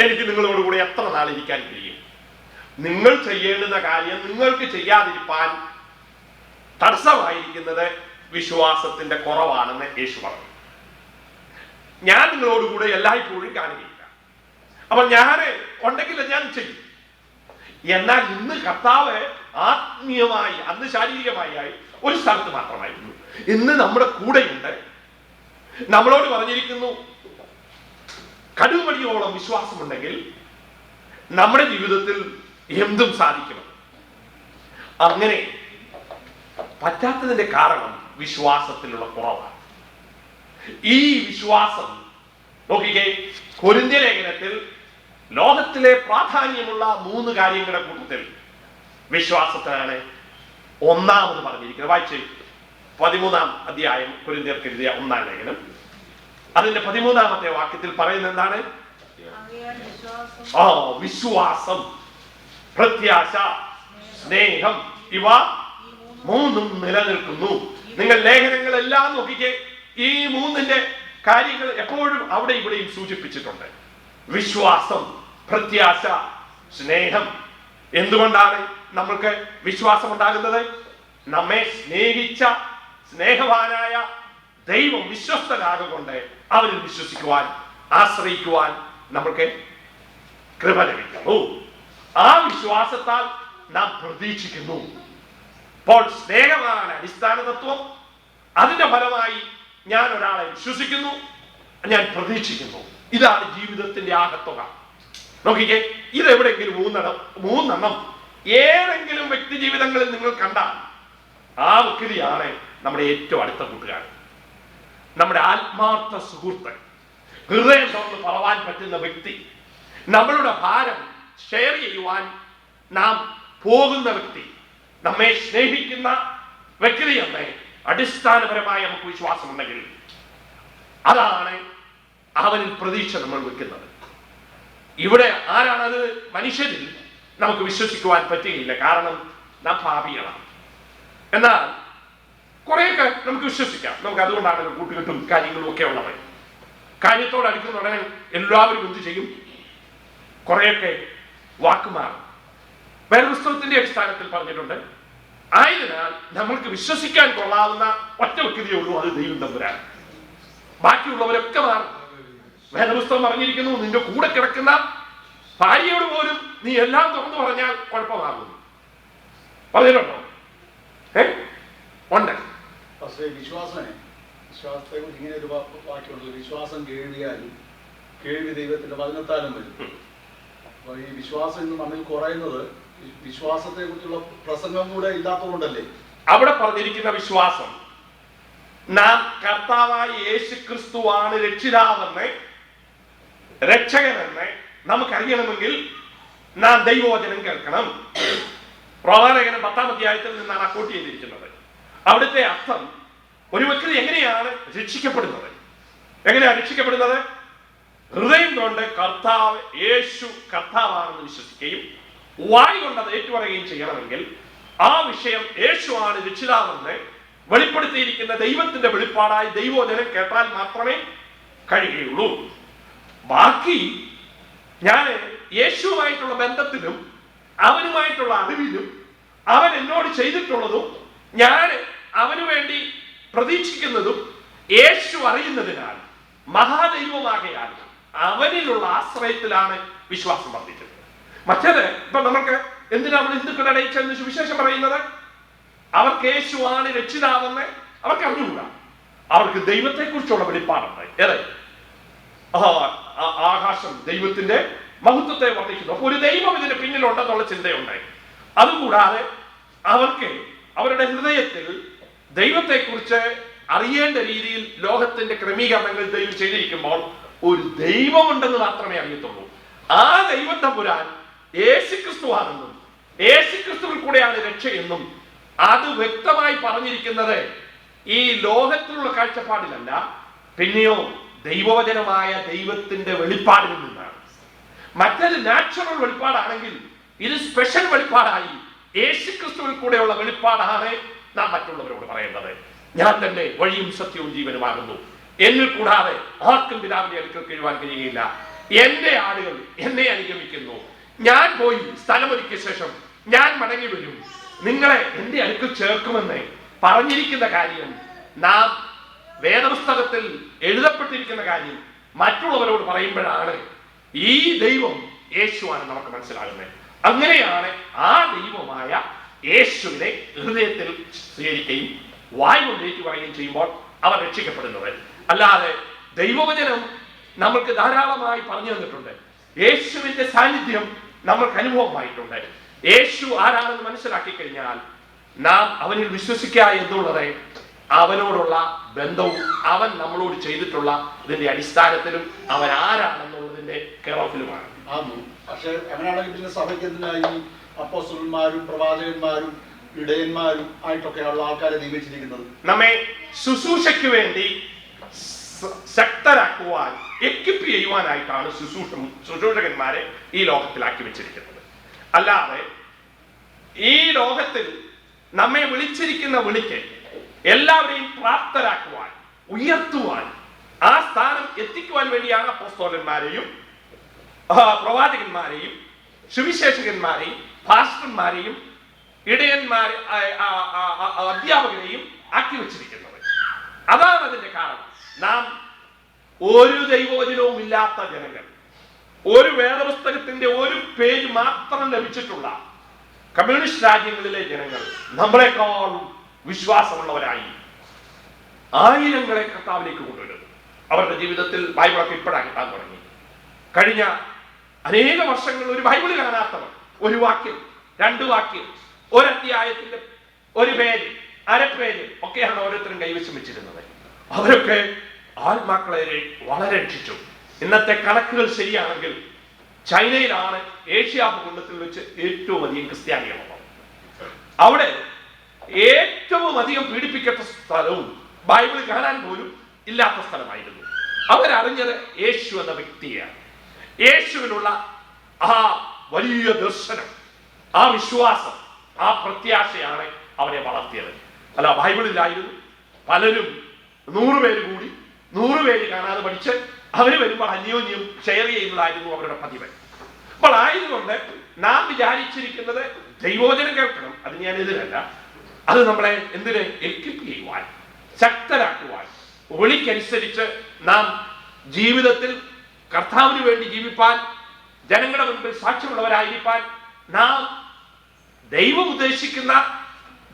എനിക്ക് നിങ്ങളോടുകൂടി എത്ര നാൾ ഇരിക്കാൻ കഴിയും? നിങ്ങൾ ചെയ്യേണ്ടുന്ന കാര്യം നിങ്ങൾക്ക് ചെയ്യാതിരിക്കാൻ തടസ്സമായിരിക്കുന്നത് വിശ്വാസത്തിന്റെ കുറവാണെന്ന് യേശു പറഞ്ഞു. ഞാൻ നിങ്ങളോടുകൂടെ എല്ലായ്പ്പോഴും കാണുകയില്ല. അപ്പൊ ഞാൻ ഉണ്ടെങ്കിൽ ഞാൻ ചെയ്യും. എന്നാൽ ഇന്ന് കർത്താവ് ആത്മീയമായി, അന്ന് ശാരീരികമായി ഒരു സ്ഥലത്ത് മാത്രമായിരുന്നു. ഇന്ന് നമ്മുടെ കൂടെയുണ്ട്. നമ്മളോട് പറഞ്ഞിരിക്കുന്നു, കടുമണിയോളം വിശ്വാസമുണ്ടെങ്കിൽ നമ്മുടെ ജീവിതത്തിൽ എന്തും സാധിക്കണം. അങ്ങനെ പറ്റാത്തതിന്റെ കാരണം വിശ്വാസത്തിലുള്ള കുറവാണ്. ഈ വിശ്വാസം നോക്കിക്കേ, കൊരിന്ത്യ ലേഖനത്തിൽ ലോകത്തിലെ പ്രാധാന്യമുള്ള 3 കാര്യങ്ങളുടെ കൂട്ടത്തിൽ വിശ്വാസത്തെയാണ് ഒന്നാമത് പറഞ്ഞിരിക്കുന്നത്. വായിച്ചേ, 13-ാം അധ്യായം കൊരിന്ത്യർക്ക് എഴുതിയ 1-ാം ലേഖനം, അതിന്റെ 13-ാമത്തെ വാക്യത്തിൽ പറയുന്നത് എന്താണ്? വിശ്വാസം, പ്രത്യാശ, സ്നേഹം, ഇവ 3 നിലനിൽക്കുന്നു. നിങ്ങൾ ലേഖനങ്ങളെല്ലാം നോക്കിക്കേ, ഈ 3ന്റെ കാര്യങ്ങൾ എപ്പോഴും അവിടെ ഇവിടെയും സൂചിപ്പിച്ചിട്ടുണ്ട്. വിശ്വാസം, പ്രത്യാശ, സ്നേഹം. എന്തുകൊണ്ടാണ് നമ്മൾക്ക് വിശ്വാസം ഉണ്ടാകുന്നത്? നമ്മെ സ്നേഹിച്ച സ്നേഹവാനായ ദൈവം വിശ്വസ്തനാകൊണ്ട് അവരിൽ വിശ്വസിക്കുവാൻ, ആശ്രയിക്കുവാൻ നമ്മൾക്ക് കൃപ ലഭിക്കുന്നു. ആ വിശ്വാസത്താൽ നാം പ്രതീക്ഷിക്കുന്നു. അപ്പോൾ സ്നേഹമാണ് അടിസ്ഥാന തത്വം. അതിന്റെ ഫലമായി ഞാൻ ഒരാളെ വിശ്വസിക്കുന്നു, ഞാൻ പ്രതീക്ഷിക്കുന്നു. ഇതാണ് ജീവിതത്തിന്റെ ആകത്തുക. നോക്കിക്കേ, ഇതെവിടെയെങ്കിലും 3 ഏതെങ്കിലും വ്യക്തി ജീവിതങ്ങളിൽ നിങ്ങൾ കണ്ടാൽ ആ വ്യക്തിയാണ് നമ്മുടെ ഏറ്റവും അടുത്ത കൂട്ടുകാരൻ, നമ്മുടെ ആത്മാർത്ഥ സുഹൃത്ത്, ഹൃദയം തുറന്ന് പറവാൻ പറ്റുന്ന വ്യക്തി, നമ്മളുടെ ഭാരം ഷെയർ ചെയ്യുവാൻ നാം പോകുന്ന വ്യക്തി, നമ്മെ സ്നേഹിക്കുന്ന വ്യക്തി എന്ന് അടിസ്ഥാനപരമായി നമുക്ക് വിശ്വാസമുണ്ടെങ്കിൽ അതാണ് അവനിൽ പ്രതീക്ഷ നമ്മൾ വെക്കുന്നത്. ഇവിടെ ആരാണത്? മനുഷ്യരിൽ നമുക്ക് വിശ്വസിക്കുവാൻ പറ്റുകയില്ല, കാരണം നാം പാപികളാണ്. എന്നാൽ കുറെയൊക്കെ നമുക്ക് വിശ്വസിക്കാം. നമുക്ക് അതുകൊണ്ടാണ് കൂട്ടുകെട്ടും കാര്യങ്ങളും ഒക്കെ ഉള്ളത്. കാര്യത്തോട് അടുക്കുന്ന ഉടനെ എല്ലാവരും എന്ത് ചെയ്യും? കുറെയൊക്കെ വാക്കുമാറും. വേദപുസ്തകത്തിന്റെ അടിസ്ഥാനത്തിൽ പറഞ്ഞിട്ടുണ്ട്, ആയതിനാൽ നമ്മൾക്ക് വിശ്വസിക്കാൻ കൊള്ളാവുന്ന ഒറ്റ വ്യക്തിയേ ഉള്ളൂ, അത് ദൈവം തമ്പുരാൻ. ബാക്കിയുള്ളവരൊക്കെ മാറും. വേദപുസ്തകം പറഞ്ഞിരിക്കുന്നു, നിന്റെ കൂടെ കിടക്കുന്ന ഭാര്യയോട് പോലും നീ എല്ലാം തുറന്നു പറഞ്ഞാൽ കുഴപ്പമാകുന്നു. പറഞ്ഞിട്ടുണ്ടോ? ഉണ്ട്. പക്ഷേ വിശ്വാസത്തെ കുറിച്ച് ഇങ്ങനെ ഒരു വാക്യമുണ്ട്, വിശ്വാസം കേൾവിയാലും കേൾവി ദൈവത്തിന്റെ വചനത്താലും വരും. അപ്പൊ ഈ വിശ്വാസം ഇന്ന് നമ്മിൽ കുറയുന്നത് വിശ്വാസത്തെ കുറിച്ചുള്ള പ്രസംഗം കൂടെ ഇല്ലാത്തതുകൊണ്ടല്ലേ? അവിടെ പറഞ്ഞിരിക്കുന്ന വിശ്വാസം, നാം കർത്താവായ യേശു ക്രിസ്തുവാണ് രക്ഷിതാവെന്ന്, രക്ഷകനെന്ന് നമുക്കറിയണമെങ്കിൽ നാം ദൈവവചനം കേൾക്കണം. റോമാലേഖനം 10-ാം അധ്യായത്തിൽ നിന്നാണ് കോട്ട് ചെയ്തിരിക്കുന്നത്. അവിടുത്തെ അർത്ഥം, ഒരു വ്യക്തി എങ്ങനെയാണ് രക്ഷിക്കപ്പെടുന്നത്? എങ്ങനെയാണ് രക്ഷിക്കപ്പെടുന്നത്? ഹൃദയം കൊണ്ട് കർത്താവ് യേശു കർത്താവാണെന്ന് വിശ്വസിക്കുകയും വായ് കൊണ്ട് അത് ഏറ്റുപറയുകയും ചെയ്യണമെങ്കിൽ ആ വിഷയം യേശുവാണ് രക്ഷിതാവെന്ന് വെളിപ്പെടുത്തിയിരിക്കുന്ന ദൈവത്തിന്റെ വെളിപ്പാടായി ദൈവവചനം കേട്ടാൽ മാത്രമേ കഴിയുകയുള്ളൂ. ബാക്കി ഞാൻ യേശുവുമായിട്ടുള്ള ബന്ധത്തിലും അവനുമായിട്ടുള്ള അറിവിലും അവൻ എന്നോട് ചെയ്തിട്ടുള്ളതും ഞാൻ അവന് വേണ്ടി പ്രതീക്ഷിക്കുന്നതും യേശു അറിയുന്നതിനാൽ മഹാദൈവമാകയാൽ അവനിലുള്ള ആശ്രയത്തിലാണ് വിശ്വാസം വർദ്ധിച്ചത്. മറ്റേത് ഇപ്പൊ നമുക്ക് എന്തിനാ നമ്മൾ ഹിന്ദുക്കളുടെ ഇടയിൽ ചെന്ന് സുവിശേഷം പറയുന്നത്? അവർക്ക് യേശുവാണ് രക്ഷിതാവെന്ന് അവർക്ക് അറിഞ്ഞുകൂടാ. അവർക്ക് ദൈവത്തെ കുറിച്ചുള്ള വെളിപ്പാടുണ്ട്. ഏത്? ആകാശം ദൈവത്തിന്റെ മഹത്വത്തെ വർദ്ധിക്കുന്നു. അപ്പൊ ഒരു ദൈവം ഇതിന് പിന്നിലുണ്ടെന്നുള്ള ചിന്തയുണ്ടായി. അതുകൂടാതെ അവർക്ക് അവരുടെ ഹൃദയത്തിൽ ദൈവത്തെ കുറിച്ച് അറിയേണ്ട രീതിയിൽ ലോകത്തിന്റെ ക്രമീകരണങ്ങൾ ദൈവം ചെയ്തിരിക്കുമ്പോൾ ഒരു ദൈവമുണ്ടെന്ന് മാത്രമേ അറിയത്തുള്ളൂ. ആ ദൈവം തമ്പുരാൻ യേശുക്രിസ്തുവാണെന്നും യേശുക്രിസ്തുവിൽ കൂടെയാണ് രക്ഷയെന്നും അത് വ്യക്തമായി പറഞ്ഞിരിക്കുന്നത് ഈ ലോകത്തിലുള്ള കാഴ്ചപ്പാടിലല്ല, പിന്നെയോ ദൈവവചനമായ ദൈവത്തിന്റെ വെളിപ്പാടിൽ നിന്നാണ്. മറ്റൊരു നാച്ചുറൽ വെളിപ്പാടാണെങ്കിൽ ഇത് സ്പെഷ്യൽ വെളിപ്പാടായി യേശുക്രിസ്തുവിൽ കൂടെയുള്ള വെളിപ്പാടാണ് നാം മറ്റുള്ളവരോട് പറയേണ്ടത്. ഞാൻ തന്നെ വഴിയും സത്യവും ജീവനുമാകുന്നു, എന്നിൽ കൂടാതെ ആർക്കും പിതാവിന്റെ അടുക്കൽ കഴിയുവാൻ കഴിയുകയില്ല. എന്റെ ആടുകൾ എന്നെ അനുഗമിക്കുന്നു. ഞാൻ പോയി സ്ഥലമൊരുക്കിയ ശേഷം ഞാൻ മടങ്ങി വരും, നിങ്ങളെ എന്റെ അടുക്കൽ ചേർക്കുമെന്ന് പറഞ്ഞിരിക്കുന്ന കാര്യം, നാം വേദപുസ്തകത്തിൽ എഴുതപ്പെട്ടിരിക്കുന്ന കാര്യം മറ്റുള്ളവരോട് പറയുമ്പോഴാണ് ഈ ദൈവം യേശുവാണ് നമുക്ക് മനസ്സിലാകുന്നത്. അങ്ങനെയാണ് ആ ദൈവമായ യേശുവിനെ ഹൃദയത്തിൽ സ്വീകരിക്കുകയും വായ് കൊണ്ട് ഏറ്റുപറയുകയും ചെയ്യുമ്പോൾ അവർ രക്ഷിക്കപ്പെടുന്നത്. അല്ലാതെ ദൈവവചനം നമ്മൾക്ക് ധാരാളമായി പറഞ്ഞു തന്നിട്ടുണ്ട്. യേശുവിന്റെ സാന്നിധ്യം നമ്മൾക്ക് അനുഭവമായിട്ടുണ്ട്. യേശു ആരാണെന്ന് മനസ്സിലാക്കി കഴിഞ്ഞാൽ നാം അവനിൽ വിശ്വസിക്കുക എന്നുള്ളത് അവനോടുള്ള ബന്ധവും അവൻ നമ്മളോട് ചെയ്തിട്ടുള്ള ഇതിന്റെ അടിസ്ഥാനത്തിലും അവൻ ആരാണെന്നുള്ളതിന്റെ കെയറോഫിലുമാണ്. പക്ഷെ അങ്ങനെയാണെങ്കിൽ പിന്നെ സഭയ്ക്ക് എന്തിനായി അപ്പോസ്തലന്മാരും പ്രവാചകന്മാരും ഇടയന്മാരും ആയിട്ടൊക്കെയുള്ള ആൾക്കാരെ നിയമിച്ചിരിക്കുന്നത്? നമ്മെ ശുശ്രൂഷയ്ക്ക് വേണ്ടി ശക്തരാക്കുവാൻ, എക്വിപ്പ് ചെയ്യുവാനായിട്ടാണ് ശുശ്രൂഷകന്മാരെ ഈ ലോകത്തിലാക്കി വെച്ചിരിക്കുന്നത്. അല്ലാതെ ഈ ലോകത്തിൽ നമ്മെ വിളിച്ചിരിക്കുന്ന വിളിക്ക് എല്ലാവരെയും പ്രാപ്തരാക്കുവാൻ, ഉയർത്തുവാൻ, ആ സ്ഥാനം എത്തിക്കുവാൻ വേണ്ടിയാണ് അപ്പോസ്തലന്മാരെയും പ്രവാചകന്മാരെയും സുവിശേഷകന്മാരെയും പാസ്റ്റർമാരെയും ഇടയന്മാരെ അധ്യാപകരെയും ആക്കി വെച്ചിരിക്കുന്നത്. അതാണ് അതിന്റെ കാരണം. നാം ഒരു ദൈവവചനവും ഇല്ലാത്ത ജനങ്ങൾ, ഒരു വേദപുസ്തകത്തിന്റെ ഒരു പേജ് മാത്രം ലഭിച്ചിട്ടുള്ള കമ്മ്യൂണിസ്റ്റ് രാജ്യങ്ങളിലെ ജനങ്ങൾ നമ്മളെക്കാൾ വിശ്വാസമുള്ളവരായി ആയിരങ്ങളെ കർത്താവിലേക്ക് കൊണ്ടുവരുന്നു. അവരുടെ ജീവിതത്തിൽ ബൈബിളൊക്കെ ഇപ്പോഴാണ് കിട്ടാൻ തുടങ്ങി. കഴിഞ്ഞ അനേക വർഷങ്ങൾ ഒരു ബൈബിൾ കാണാത്തവർ ഒരു വാക്യം, 2 വാക്യം, ഒരധ്യായത്തിന്റെ ഒരു പേജ്, അരപ്പേജ് ഒക്കെയാണ് ഓരോരുത്തരും കൈവശം വെച്ചിരുന്നത്. അവരൊക്കെ ആത്മാക്കളെ വളരെ രക്ഷിച്ചു. ഇന്നത്തെ കണക്കുകൾ ശരിയാണെങ്കിൽ ചൈനയിലാണ് ഏഷ്യാ ഭൂഖണ്ഡത്തിൽ വെച്ച് ഏറ്റവും അധികം ക്രിസ്ത്യാനികളുള്ളത്. അവിടെ ഏറ്റവും അധികം പീഡിപ്പിക്കപ്പെട്ട സ്ഥലവും ബൈബിൾ കാണാൻ പോലും ഇല്ലാത്ത സ്ഥലമായിരുന്നു. അവരറിഞ്ഞത് യേശു എന്ന വ്യക്തിയാണ്. യേശുവിനുള്ള ആ വലിയ ദർശനം, ആ വിശ്വാസം, ആ പ്രത്യാശയാണ് അവരെ വളർത്തിയത്. അല്ല, ബൈബിളിലായിരുന്നു. പലരും 100 പേര് കൂടി 100 പേര് കാണാതെ പഠിച്ച് അവര് വരുമ്പോൾ അന്യോന്യം ഷെയർ ചെയ്യുന്നതായിരുന്നു അവരുടെ പതിവ്. അപ്പോൾ ആയതുകൊണ്ട് നാം വിചാരിച്ചിരിക്കുന്നത് ദൈവവചനം കേൾക്കണം, അത് ഞാൻ എതിരല്ല. അത് നമ്മളെ എന്തിനെ എക്വിപ്പ് ചെയ്യുവാൻ, ശക്തരാക്കുവാൻ, വിളിക്കനുസരിച്ച് നാം ജീവിതത്തിൽ കർത്താവിന് വേണ്ടി ജീവിപ്പാൻ, ജനങ്ങളുടെ മുൻപിൽ സാക്ഷ്യമുള്ളവരായിരിക്കാൻ, നാം ദൈവം ഉദ്ദേശിക്കുന്ന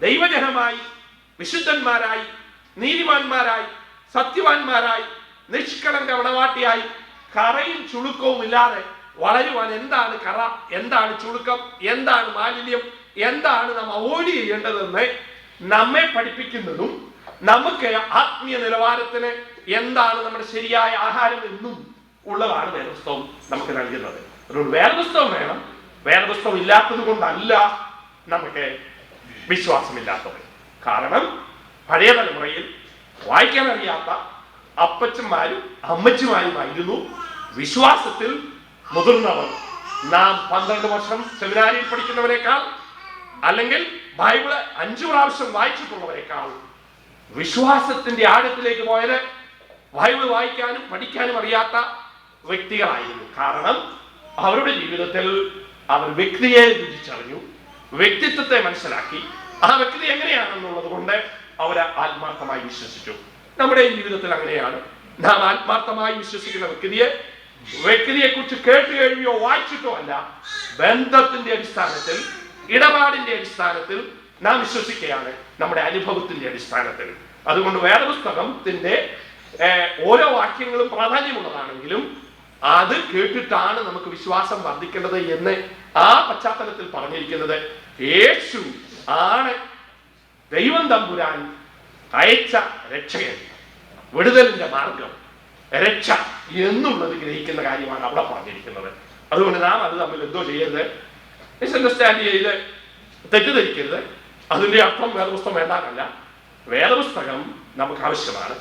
ദൈവജനമായി, വിശുദ്ധന്മാരായി, നീതിമാന്മാരായി, സത്യവാന്മാരായി, നിഷ്കളങ്ക മണവാട്ടിയായി, കറയും ചുളുക്കവും ഇല്ലാതെ വളരുവാൻ എന്താണ് കറ, എന്താണ് ചുളുക്കം, എന്താണ് മാലിന്യം, എന്താണ് നാം അവോയ്ഡ് ചെയ്യേണ്ടതെന്ന് നമ്മെ പഠിപ്പിക്കുന്നതും നമുക്ക് ആത്മീയ നിലവാരത്തിന് എന്താണ് നമ്മുടെ ശരിയായ ആഹാരം എന്നും ഉള്ളതാണ് വേദപുസ്തകം നമുക്ക് നൽകുന്നത്. അതുകൊണ്ട് വേദപുസ്തകം വേണം. വേദപുസ്തകം ഇല്ലാത്തത് കൊണ്ടല്ല നമുക്ക് വിശ്വാസമില്ലാത്തത്. കാരണം പഴയ തലമുറയിൽ വായിക്കാൻ അറിയാത്ത അപ്പച്ചന്മാരും അമ്മച്ചിമാരുമായിരുന്നു വിശ്വാസത്തിൽ മുതിർന്നവർ. നാം 12 വർഷം സെമിനാരിയിൽ പഠിക്കുന്നവരെക്കാൾ, അല്ലെങ്കിൽ ബൈബിള് 5 പ്രാവശ്യം വായിച്ചിട്ടുള്ളവരെക്കാൾ വിശ്വാസത്തിന്റെ ആഴത്തിലേക്ക് പോയത് ബൈബിൾ വായിക്കാനും പഠിക്കാനും അറിയാത്ത വ്യക്തികളായിരുന്നു. കാരണം അവരുടെ ജീവിതത്തിൽ അവർ വ്യക്തിയെ രുചിച്ചറിഞ്ഞു, വ്യക്തിത്വത്തെ മനസ്സിലാക്കി, ആ വ്യക്തി എങ്ങനെയാണെന്നുള്ളത് കൊണ്ട് അവരെ ആത്മാർത്ഥമായി വിശ്വസിച്ചു. നമ്മുടെ ജീവിതത്തിൽ അങ്ങനെയാണ്. നാം ആത്മാർത്ഥമായി വിശ്വസിക്കുന്ന വ്യക്തിയെ കുറിച്ച് കേട്ട് കഴിയോ വായിച്ചിട്ടോ അല്ല, ബന്ധത്തിന്റെ അടിസ്ഥാനത്തിൽ, ഇടപാടിന്റെ അടിസ്ഥാനത്തിൽ നാം വിശ്വസിക്കുകയാണ്, നമ്മുടെ അനുഭവത്തിന്റെ അടിസ്ഥാനത്തിൽ. അതുകൊണ്ട് വേദപുസ്തകത്തിന്റെ ഓരോ വാക്യങ്ങളും പ്രാധാന്യമുള്ളതാണെങ്കിലും അത് കേട്ടിട്ടാണ് നമുക്ക് വിശ്വാസം വർദ്ധിക്കേണ്ടത് എന്ന് ആ പശ്ചാത്തലത്തിൽ പറഞ്ഞിരിക്കുന്നത്. യേശു ആണ് ദൈവം തമ്പുരാൻ അയച്ച രക്ഷകൻ, വിടുതലിന്റെ മാർഗം, രക്ഷ എന്നുള്ളത് ഗ്രഹിക്കുന്ന കാര്യമാണ് അവിടെ പറഞ്ഞിരിക്കുന്നത്. അതുകൊണ്ട് നാം അത് തമ്മിൽ എന്തോ ചെയ്യരുത്, മിസ്അണ്ടർസ്റ്റാൻഡ് ചെയ്ത് തെറ്റിദ്ധരിക്കരുത്. അതിന്റെ അർത്ഥം വേദപുസ്തകം വേണ്ടാന്നല്ല. വേദപുസ്തകം നമുക്ക് ആവശ്യമാണ്,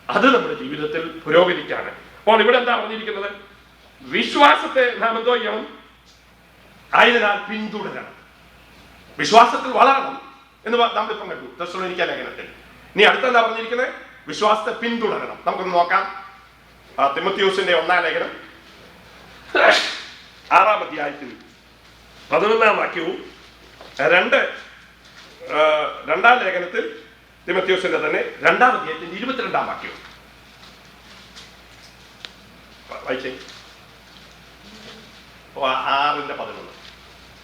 അത് നമ്മുടെ ജീവിതത്തിൽ പുരോഗതിക്കാണ്. അപ്പോൾ ഇവിടെ എന്താ പറഞ്ഞിരിക്കുന്നത്? വിശ്വാസത്തെ നാം എന്തോ ചെയ്യണം? ആയതിനാൽ പിന്തുടരണം, വിശ്വാസത്തിൽ വളരണം എന്ന് നമ്മളിപ്പം കണ്ടു തെസ്സലോനിക്ക ലേഖനത്തിൽ. ഇനി അടുത്തെന്താ പറഞ്ഞിരിക്കുന്നത്? വിശ്വാസത്തെ പിന്തുടരണം. നമുക്കൊന്ന് നോക്കാം. തിമോത്തിയോസിന്റെ 1-ാം ലേഖനം 6-ാം അധ്യായത്തിൽ 11-ാം വാക്യവും 2-ാം ലേഖനത്തിൽ തിമോത്തിയോസിന്റെ തന്നെ 2-ാം അധ്യായത്തിന്റെ 22-ാം വാക്യവും വായിച്ചേ. 6-ന്റെ 11.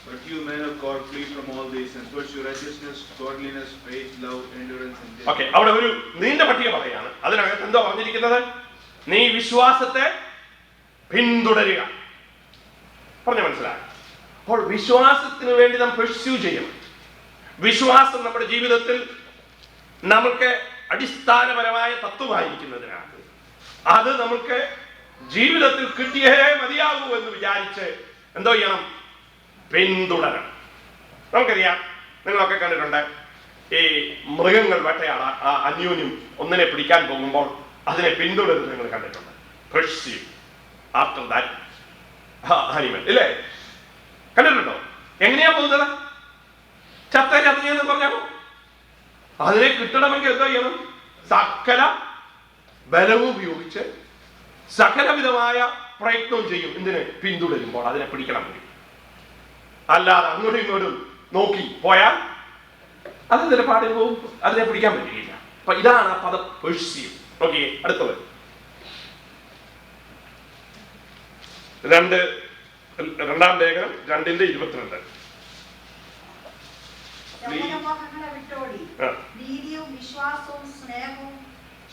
But you men of God, flee from all these and pursue righteousness, godliness, faith, love, endurance, and okay, അവിടെ ഒരു നീണ്ട പട്ടിക പറയാണ്. അതിനകത്ത് എന്തോ പറഞ്ഞിരിക്കുന്നത്? നീ വിശ്വാസത്തെ പിന്തുടരുക. പറഞ്ഞ മനസ്സിലായി? അപ്പോൾ വിശ്വാസത്തിന് വേണ്ടി നാം പെർസ്യൂ ചെയ്യണം. വിശ്വാസം നമ്മുടെ ജീവിതത്തിൽ നമുക്ക് അടിസ്ഥാനപരമായ തത്വമായിരിക്കുന്നതിനാണ്. അത് നമുക്ക് ജീവിതത്തിൽ കിട്ടിയേ മതിയാകൂ എന്ന് വിചാരിച്ച് എന്തോ ചെയ്യണം? പിന്തുടരണം. നമുക്കറിയാം, നിങ്ങളൊക്കെ കണ്ടിട്ടുണ്ട്, ഈ മൃഗങ്ങൾ വേട്ടയാടാൻ അന്യോന്യം ഒന്നിനെ പിടിക്കാൻ പോകുമ്പോൾ അതിനെ പിന്തുടരുന്നത് നിങ്ങൾ കണ്ടിട്ടുണ്ട്. പെർസ്യൂ ആഫ്റ്റർ ദാറ്റ് അനിമൽ, ഇല്ലേ? കണ്ടിട്ടുണ്ടോ? എങ്ങനെയാ പോകുന്നത്? ചത്തയെന്ന് പറഞ്ഞാൽ അതിനെ കിട്ടണമെങ്കിൽ എന്താ ചെയ്യണം? സകല ബലവും ഉപയോഗിച്ച് സകലവിധമായ പ്രയത്നവും ചെയ്യും. എന്തിനെ? പിന്തുടരുമ്പോൾ അതിനെ പിടിക്കണം. അല്ലാതെ അങ്ങോട്ടും ഇങ്ങോട്ടും നോക്കി പോയാൽ അത് നിലപാടിൽ പോകും, അതിനെ പിടിക്കാൻ പറ്റുകയില്ല. അപ്പൊ ഇതാണ് ആ പദം പെർസ്യൂ. ഓക്കെ, അടുത്തത് രണ്ടാം ലേഖനം 2:22. യൗവനമോഹങ്ങളെ വിട്ടോടി നീതിയും വിശ്വാസവും സ്നേഹവും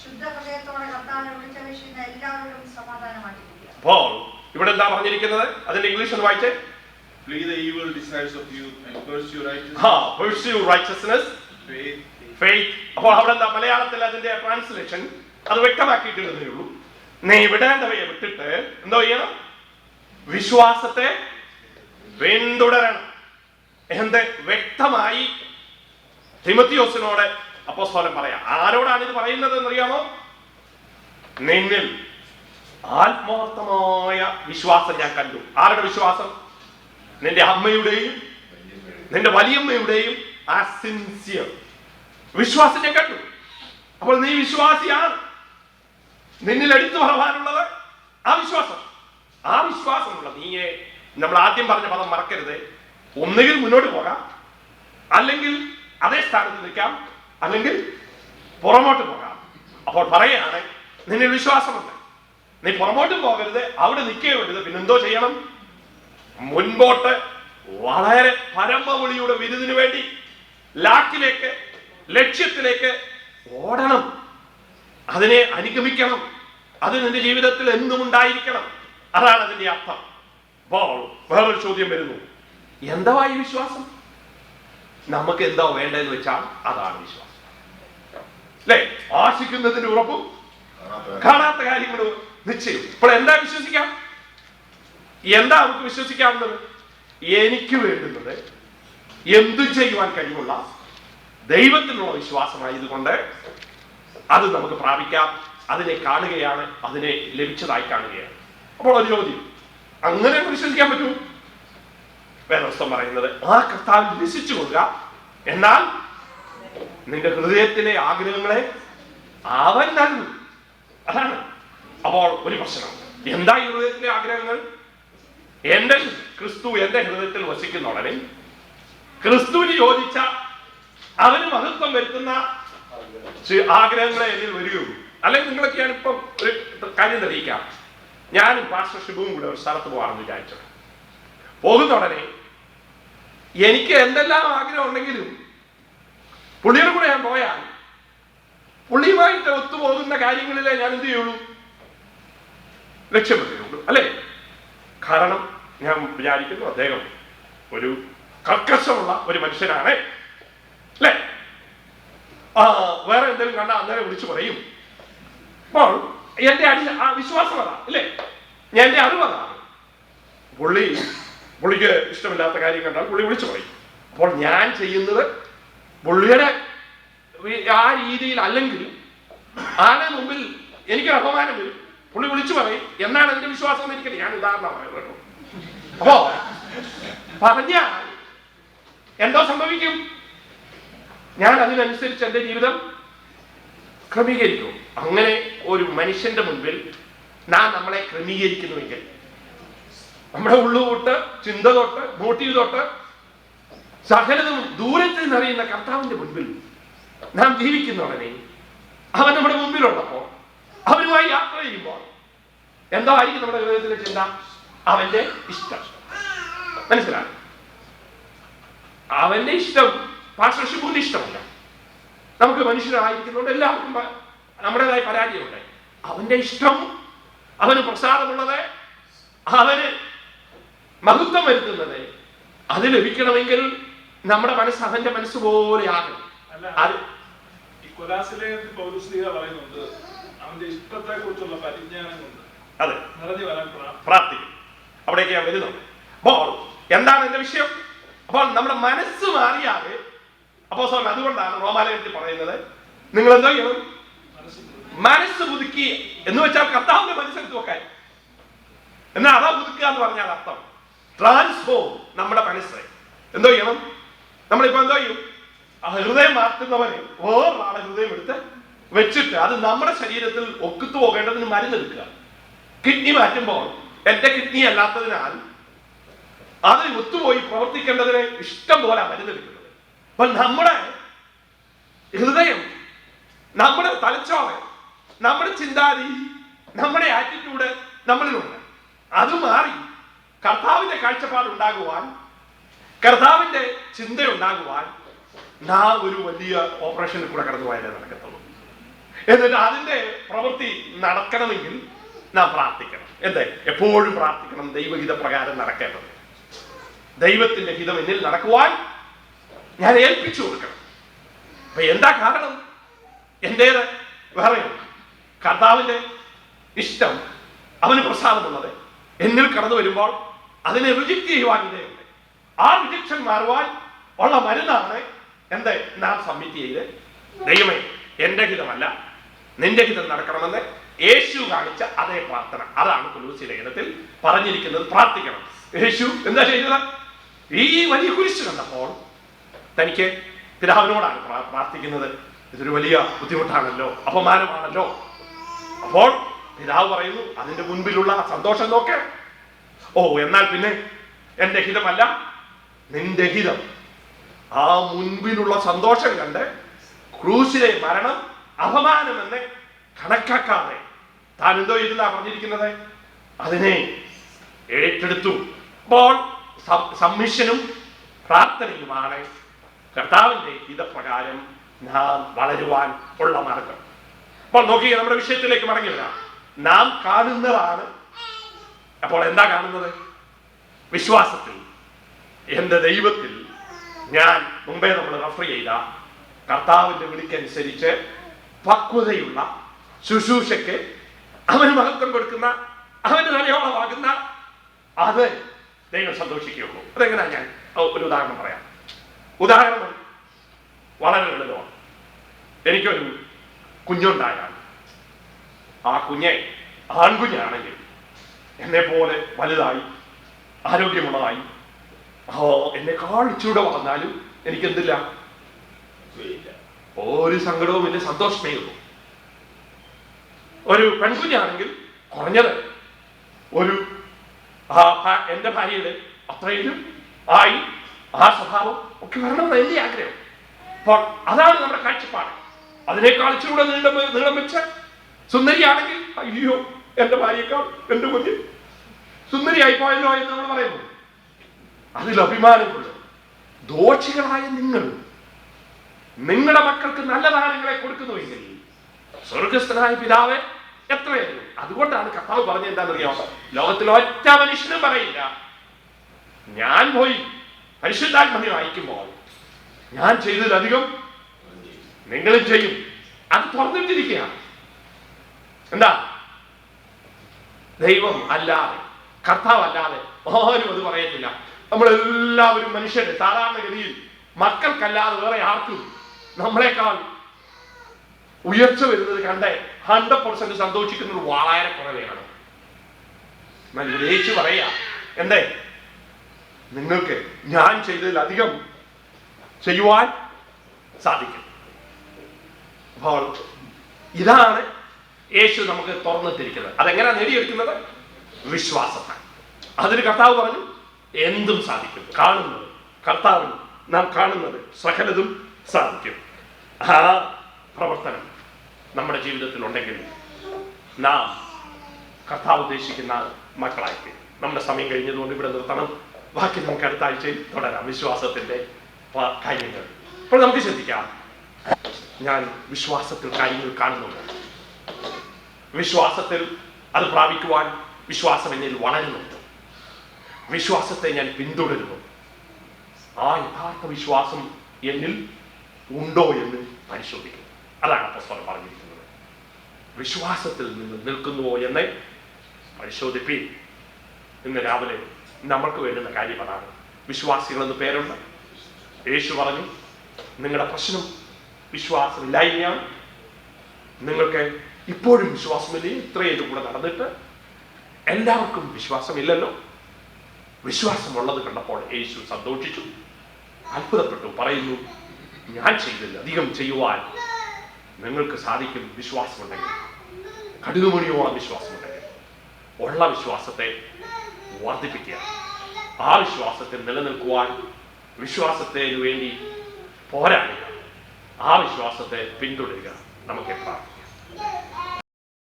ശുദ്ധ ഹൃദയത്തോടെ കർത്താവിനെ വിളിച്ചപേക്ഷിക്കുന്ന എല്ലാവരോടും സമാധാനമായിരിക്കുക. അപ്പോൾ ഇവിടെ എന്താ പറഞ്ഞിരിക്കുന്നത്? അതിന്റെ ഇംഗ്ലീഷ് ഒന്ന് വായിച്ചേ. flee the evil desires of youth and pursue pursue righteousness, faith. അപ്പോൾ അവിടെ എന്താ മലയാളത്തിൽ അതിന്റെ ട്രാൻസ്ലേഷൻ അത് വ്യക്തമാക്കിയിട്ടുള്ളതേ ഉള്ളൂ. നീ വിടേണ്ടവയെ വിട്ടിട്ട് എന്തോ ചെയ്യണം? വിശ്വാസത്തെ പിന്തുടരണം. എന്ത് വ്യക്തമായി തിമോത്തിയോസിനോട് അപ്പോസ്തലൻ പറയാം. ആരോടാണ് ഇത് പറയുന്നത് എന്നറിയാമോ? നിന്നിൽ ആത്മാർത്ഥമായ വിശ്വാസം ഞാൻ കണ്ടു. ആരുടെ വിശ്വാസം? നിന്റെ അമ്മയുടെയും നിന്റെ വലിയമ്മയുടെയും ആ സിൻസിയർ വിശ്വാസം ഞാൻ കണ്ടു. അപ്പോൾ നീ വിശ്വാസിയാണ്. നിന്നിൽ എടുത്തു പറയാനുള്ളത് ആ വിശ്വാസം. ആ വിശ്വാസമുള്ള നീയെ, നമ്മൾ ആദ്യം പറഞ്ഞ പദം മറക്കരുത്, ഒന്നുകിൽ മുന്നോട്ട് പോകാം, അല്ലെങ്കിൽ അതേ സ്ഥാനത്ത് നിൽക്കാം, അല്ലെങ്കിൽ പുറമോട്ട് പോകാം. അപ്പോൾ പറയാണ്, നിന്നിൽ വിശ്വാസമുണ്ട്, നീ പുറമോട്ടും പോകരുത്, അവിടെ നിൽക്കരുത്. പിന്നെന്തോ ചെയ്യണം? മുൻപോട്ട് വളരെ പരമവിളിയുടെ വിരുദിനു വേണ്ടി ലാക്കിലേക്ക്, ലക്ഷ്യത്തിലേക്ക് ഓടണം. അതിനെ അനുഗമിക്കണം. അത് നിന്റെ ജീവിതത്തിൽ എന്നും ഉണ്ടായിരിക്കണം. അതാണ് അതിന്റെ അർത്ഥം. അപ്പോൾ വേറൊരു ചോദ്യം വരുന്നു, എന്താ ഈ വിശ്വാസം? നമുക്ക് എന്താ വേണ്ടതെന്ന് വെച്ചാൽ അതാണ് വിശ്വാസം, അല്ലേ? ആശിക്കുന്നതിന്റെ ഉറപ്പും കാണാത്ത കാര്യങ്ങളും നിശ്ചയം. ഇപ്പോൾ എന്താ വിശ്വസിക്കാം? എന്താ നമുക്ക് വിശ്വസിക്കാവുന്നത്? എനിക്ക് വേണ്ടുന്നത് എന്തും ചെയ്യുവാൻ കഴിവുള്ള ദൈവത്തിനുള്ള വിശ്വാസമായതുകൊണ്ട് അത് നമുക്ക് പ്രാപിക്കാം. അതിനെ കാണുകയാണ്, അതിനെ ലഭിച്ചതായി കാണുകയാണ്. അപ്പോൾ ഒരു ചോദ്യം, അങ്ങനെ വിശ്വസിക്കാൻ പറ്റൂ? വേദപുസ്തകം പറയുന്നത് ആ കർത്താവിൽ വിശ്വസിച്ചു കൊള്ളുക, എന്നാൽ നിന്റെ ഹൃദയത്തിലെ ആഗ്രഹങ്ങളെ അവൻ നൽകും. അതാണ്. അപ്പോൾ ഒരു പ്രശ്നം, എന്താ ഈ ഹൃദയത്തിലെ ആഗ്രഹങ്ങൾ? എന്റെ ക്രിസ്തു എന്റെ ഹൃദയത്തിൽ വസിക്കുന്ന ഉടനെ ക്രിസ്തുവിന് യോജിച്ച, അവന് മഹത്വം വരുത്തുന്ന ആഗ്രഹങ്ങളെ എന്നിൽ വരികയുള്ളൂ. അല്ലെങ്കിൽ നിങ്ങളൊക്കെ ഞാനിപ്പം ഒരു കാര്യം തെളിയിക്കാം. ഞാനും പാസ്റ്റർ ഷിബുവും കൂടെ ഒരു സ്ഥലത്ത് പോകാമെന്ന് വിചാരിച്ചത്. പോകുന്ന ഉടനെ എനിക്ക് എന്തെല്ലാം ആഗ്രഹം ഉണ്ടെങ്കിലും പുള്ളിയുടെ കൂടെ ഞാൻ പോയാൽ പുള്ളിയുമായിട്ട് ഒത്തുപോകുന്ന കാര്യങ്ങളിലെ ഞാൻ എന്ത് ചെയ്യുള്ളൂ? ലക്ഷ്യമെത്തുകയുള്ളൂ, അല്ലേ? കാരണം ഞാൻ വിചാരിക്കുന്നു അദ്ദേഹം ഒരു കർക്കശമുള്ള ഒരു മനുഷ്യനാണ്, അല്ലേ? വേറെ എന്തെങ്കിലും കണ്ടാൽ അന്നേരം വിളിച്ചു പറയും. അപ്പോൾ എന്റെ വിശ്വാസം അതാണ്, അല്ലേ? എന്റെ അറിവതാണ്. പുള്ളിക്ക് ഇഷ്ടമില്ലാത്ത കാര്യം കണ്ടാൽ പുള്ളി വിളിച്ചു പറയും. അപ്പോൾ ഞാൻ ചെയ്യുന്നത് പുള്ളിയുടെ ആ രീതിയിൽ അല്ലെങ്കിൽ ആരുടെ മുമ്പിൽ എനിക്കൊരു അപമാനം വരും. പുള്ളി വിളിച്ചു പറയും. എന്നാണ് എന്റെ വിശ്വാസം എന്ന് എനിക്കറിയാം. ഞാൻ ഉദാഹരണമാണ് കേട്ടോ. അപ്പോ പറഞ്ഞാൽ എന്തോ സംഭവിക്കും? ഞാൻ അതിനനുസരിച്ച് എന്റെ ജീവിതം ക്രമീകരിക്കും. അങ്ങനെ ഒരു മനുഷ്യന്റെ മുൻപിൽ നാം നമ്മളെ ക്രമീകരിക്കുന്നുവെങ്കിൽ, നമ്മുടെ ഉള്ളു തൊട്ട്, ചിന്ത തൊട്ട്, മോട്ടീവ് തൊട്ട് സകലതും ദൂരത്ത് നിന്നറിയുന്ന കർത്താവിന്റെ മുൻപിൽ നാം ജീവിക്കുന്ന ഉടനെ അവൻ നമ്മുടെ മുമ്പിലുള്ളപ്പോ, അവനുമായി യാത്ര ചെയ്യുമ്പോൾ എന്തായിരിക്കും നമ്മുടെ ഹൃദയത്തിലെ ചിന്ത? അവന്റെ ഇഷ്ടം. മനസ്സിലായി? അവന്റെ ഇഷ്ടം പാസ്റ്റർ ഷിബുവിന്റെ ഇഷ്ടമല്ല. നമുക്ക് മനുഷ്യരായിരിക്കുന്നതുകൊണ്ട് എല്ലാവർക്കും നമ്മുടേതായ പരാജയമുണ്ട്. അവന്റെ ഇഷ്ടം, അവന് പ്രസാദമുള്ളത്, അവന് മഹത്വം വരുത്തുന്നത്, അത് ലഭിക്കണമെങ്കിൽ നമ്മുടെ മനസ്സ് അവന്റെ മനസ്സ് പോലെ ആകണം. അത് ഈ കൊലാസിലേഖനത്തിൽ പൗലോസ് പറയുന്നുണ്ട്, അവന്റെ ഇഷ്ടത്തെ കുറിച്ചുള്ള പരിജ്ഞാനം കൊണ്ട് അതെ നിറഞ്ഞു വരാൻ പ്രാർത്ഥിക്കും. അവിടേക്ക് ഞാൻ വരുന്നുണ്ട്. അപ്പോൾ എന്താണ് എന്റെ വിഷയം? അപ്പോൾ നമ്മുടെ മനസ്സ് മാറിയാല് അപ്പോസ്തലൻ അതുകൊണ്ടാണ് റോമാലേഖനത്തിൽ പറയുന്നത്, നിങ്ങൾ എന്തോ ചെയ്യണം? മനസ്സ് പുതുക്കി എന്ന് വെച്ചാൽ കർത്താവിന്റെ മനസ്സെടുത്ത് വെക്കാൻ. എന്നാൽ അതാ പുതുക്കുക എന്ന് പറഞ്ഞാൽ അർത്ഥം ട്രാൻസ്ഫോം. നമ്മുടെ മനസ്സ് എന്തോ ചെയ്യണം? നമ്മളിപ്പോ എന്തോ ചെയ്യും? ആ ഹൃദയം മാറ്റുന്നവന് വേറൊരാളെ ഹൃദയം എടുത്ത് വെച്ചിട്ട് അത് നമ്മുടെ ശരീരത്തിൽ ഒക്കുത്തു പോകേണ്ടതിന് മരുന്നെടുക്കുക. കിഡ്നി മാറ്റുമ്പോൾ എന്റെ കിഡ്നി അല്ലാത്തതിനാൽ അത് ഒത്തുപോയി പ്രവർത്തിക്കേണ്ടതിന് ഇഷ്ടം പോലെ മരുന്നെടുക്കുന്നത്. അപ്പൊ നമ്മുടെ ഹൃദയം, നമ്മുടെ തലച്ചോറ്, നമ്മുടെ ചിന്താരീ, നമ്മുടെ ആറ്റിറ്റ്യൂഡ് നമ്മളിലുണ്ട്. അത് മാറി കർത്താവിന്റെ കാഴ്ചപ്പാട് ഉണ്ടാകുവാൻ, കർത്താവിന്റെ ചിന്ത ഉണ്ടാകുവാൻ നാം ഒരു വലിയ ഓപ്പറേഷനിൽ കൂടെ കടന്നു പോയാലേ നടക്കത്തുള്ളൂ. എന്നിട്ട് അതിന്റെ പ്രവൃത്തി നടക്കണമെങ്കിൽ നാം പ്രാർത്ഥിക്കണം. എന്തേ? എപ്പോഴും പ്രാർത്ഥിക്കണം. ദൈവഹിത പ്രകാരം നടക്കേണ്ടത്, ദൈവത്തിന്റെ ഹിതം എന്നിൽ നടക്കുവാൻ ഞാൻ ഏൽപ്പിച്ചു കൊടുക്കണം. അപ്പൊ എന്താ കാരണം? എന്റേത് വേറെയാണ്. കർത്താവിന്റെ ഇഷ്ടം, അവന് പ്രസാദമുള്ളത് എന്നിൽ കടന്നു വരുമ്പോൾ അതിനെ റിജക്ട് ചെയ്യുവാൻ ഇടയുണ്ട്. ആ റിജക്ഷൻ മാറുവാൻ ഉള്ള മരുന്നാണ് എന്ത്? നാം സബ്മിറ്റ് ചെയ്ത് ദൈവമേ എന്റെ ഹിതമല്ല നിന്റെ ഹിതം നടക്കണമെന്ന് യേശു കാണിച്ച അതേ പ്രാർത്ഥന. അതാണ് കൊലോസ്യ ലേഖനത്തിൽ പറഞ്ഞിരിക്കുന്നത്. പ്രാർത്ഥിക്കണം. യേശു എന്താ ചെയ്തത്? ഈ വലിയ കുരിശ് കണ്ടപ്പോൾ തനിക്ക് പിതാവിനോടാണ് പ്രാർത്ഥിക്കുന്നത്. ഇതൊരു വലിയ ബുദ്ധിമുട്ടാണല്ലോ, അപമാനമാണല്ലോ. അപ്പോൾ പിതാവ് പറയുന്നു, അതിന്റെ മുൻപിലുള്ള സന്തോഷം നോക്ക്. ഓ, എന്നാൽ പിന്നെ എന്റെ ഹിതമല്ല നിന്റെ ഹിതം. ആ മുൻപിലുള്ള സന്തോഷം കണ്ട് ക്രൂശിലെ മരണം അപമാനമെന്ന് കണക്കാക്കാതെ താൻ എന്തോ ചെയ്തെന്നാ പറഞ്ഞിരിക്കുന്നത്? അതിനെ ഏറ്റെടുത്തു. അപ്പോൾ സബ്മിഷനും പ്രാർത്ഥനയുമാണ് കർത്താവിന്റെ ഹിതപ്രകാരം നാം വളരുവാൻ ഉള്ള മാർഗം. അപ്പോൾ നോക്കിയേ, നമ്മുടെ വിഷയത്തിലേക്ക് മടങ്ങി വരാം. നാം കാണുന്നതാണ്. അപ്പോൾ എന്താ കാണുന്നത്? വിശ്വാസത്തിൽ, എന്റെ ദൈവത്തിൽ, ഞാൻ മുമ്പേ നമ്മൾ റെഫർ ചെയ്ത കർത്താവിന്റെ വിളിക്കനുസരിച്ച് പക്വതയുള്ള ശുശ്രൂഷയ്ക്ക് അവന് മഹത്വം കൊടുക്കുന്ന, അവന് നിലയോളമാകുന്ന, അത് ദൈവം സന്തോഷിക്കുകയുള്ളൂ. അതെങ്ങനെയാ? ഞാൻ ഒരു ഉദാഹരണം പറയാം. ഉദാഹരണം വളരെ ലളിതമാണ്. എനിക്കൊരു കുഞ്ഞുണ്ടായാൽ ആ കുഞ്ഞെ ആൺകുഞ്ഞാണെങ്കിൽ എന്നെ പോലെ വലുതായി ആരോഗ്യമുള്ളതായി എന്നെക്കാൾ ഇച്ചിലൂടെ വളർന്നാലും എനിക്കെന്തില്ല? ഒരു സങ്കടവുമില്ല, സന്തോഷമേ ഉള്ളൂ. ഒരു പെൺകുഞ്ഞാണെങ്കിൽ കുറഞ്ഞത് ഒരു എന്റെ ഭാര്യയുടെ അത്രയിലും ആയി ആ സ്വഭാവം ഒക്കെ വരണമെന്ന് എന്റെ ആഗ്രഹം. അപ്പോൾ അതാണ് നമ്മുടെ കാഴ്ചപ്പാട്. അതിനേക്കാൾ ഇച്ചിലൂടെ നീളം വെച്ച് സുന്ദരിയാണെങ്കിൽ അയ്യോ എന്റെ ഭാര്യയേക്കാൾ എന്റെ കുഞ്ഞ് സുന്ദരിയായി പോയല്ലോ എന്ന് നമ്മൾ പറയുന്നു. അതിൽ അഭിമാനം കൊള്ളും. ദോഷികളായ നിങ്ങൾ നിങ്ങളുടെ മക്കൾക്ക് നല്ല ദാനങ്ങളെ കൊടുക്കുന്നുവെങ്കിൽ സ്വർഗസ്ഥനായ പിതാവ് എത്രയായിരുന്നു. അതുകൊണ്ടാണ് കർത്താവ് പറഞ്ഞത് എന്താണെന്നറിയാമോ? ലോകത്തിൽ ഒറ്റ മനുഷ്യനും പറയില്ല, ഞാൻ പോയി പരിശുദ്ധാത്മാവിനെ അയക്കുമ്പോൾ ഞാൻ ചെയ്തതിലധികം നിങ്ങളും ചെയ്യും. അത് തുറന്നിട്ടിരിക്കുകയാണ്. എന്താ? ദൈവം അല്ലാതെ, കർത്താവ് അല്ലാതെ ആരും അത് പറയത്തില്ല. നമ്മളെല്ലാവരും മനുഷ്യര് സാധാരണഗതിയിൽ മക്കൾക്കല്ലാതെ വേറെ ആർക്കും നമ്മളെക്കാൾ ഉയർച്ച വരുന്നത് കണ്ട് 100% സന്തോഷിക്കുന്നത് വളരെ കുറവേയാണ്. യേശു പറയാ, എന്തേ? നിങ്ങൾക്ക് ഞാൻ ചെയ്തതിലധികം ചെയ്യുവാൻ സാധിക്കും. അപ്പോൾ ഇതാണ് യേശു നമുക്ക് തുറന്നിട്ടിരിക്കുന്നത്. അതെങ്ങനെയാ നേടിയെടുക്കുന്നത്? വിശ്വാസത്താൽ. അതിന് കർത്താവ് പറഞ്ഞു, എന്തും സാധിക്കും. കാണുന്നത് കർത്താവിന് നാം കാണുന്നത് സകലതും സാധിക്കും. ആ പ്രവർത്തനം നമ്മുടെ ജീവിതത്തിൽ ഉണ്ടെങ്കിൽ നാം കർത്താവ് ഉദ്ദേശിക്കുന്ന മക്കളായിട്ട്. നമ്മുടെ സമയം കഴിഞ്ഞതുകൊണ്ട് ഇവിടെ നിർത്തണം. ബാക്കി നമുക്ക് അടുത്ത ആഴ്ചയിൽ തുടരാം. വിശ്വാസത്തിന്റെ കാര്യങ്ങൾ. അപ്പോൾ നമുക്ക് ചിന്തിക്കാം, ഞാൻ വിശ്വാസത്തിൽ കാര്യങ്ങൾ കാണുന്നുണ്ട്, വിശ്വാസത്തിൽ അത് പ്രാപിക്കുവാൻ വിശ്വാസം എന്നിൽ വളരുന്നുണ്ട്, വിശ്വാസത്തെ ഞാൻ പിന്തുടരുന്നു. ആ യഥാർത്ഥ വിശ്വാസം എന്നിൽ ഉണ്ടോ എന്ന് പരിശോധിക്കും. അതാണ് അപ്പോസ്തലൻ പറഞ്ഞിരിക്കുന്നത്. വിശ്വാസത്തിൽ നിന്ന് നിൽക്കുന്നുവോ എന്ന് പരിശോധിപ്പീൻ. ഇന്ന് രാവിലെ നമ്മൾക്ക് വേണ്ടുന്ന കാര്യം അതാണ്. വിശ്വാസികളെന്ന് പേരുണ്ട്. യേശു പറഞ്ഞു, നിങ്ങളുടെ പ്രശ്നം വിശ്വാസമില്ലായ്മയാണ്. നിങ്ങൾക്ക് ഇപ്പോഴും വിശ്വാസമില്ലേ? ഇത്രയും കൂടെ നടന്നിട്ട് എല്ലാവർക്കും വിശ്വാസമില്ലല്ലോ. വിശ്വാസമുള്ളത് കണ്ടപ്പോൾ യേശു സന്തോഷിച്ചു, അത്ഭുതപ്പെട്ടു, പറയുന്നു, ഞാൻ ചെയ്തില്ല, അധികം ചെയ്യുവാൻ നിങ്ങൾക്ക് സാധിക്കും വിശ്വാസമുണ്ടെങ്കിൽ. കടുകുമണിയോളം വിശ്വാസമുണ്ടെങ്കിൽ ഉള്ള വിശ്വാസത്തെ വർദ്ധിപ്പിക്കുക. ആ വിശ്വാസത്തിൽ നിലനിൽക്കുവാൻ, വിശ്വാസത്തിന് വേണ്ടി പോരാടുക, ആ വിശ്വാസത്തെ പിന്തുടരുക. നമുക്ക് പ്രാർത്ഥിക്കാം.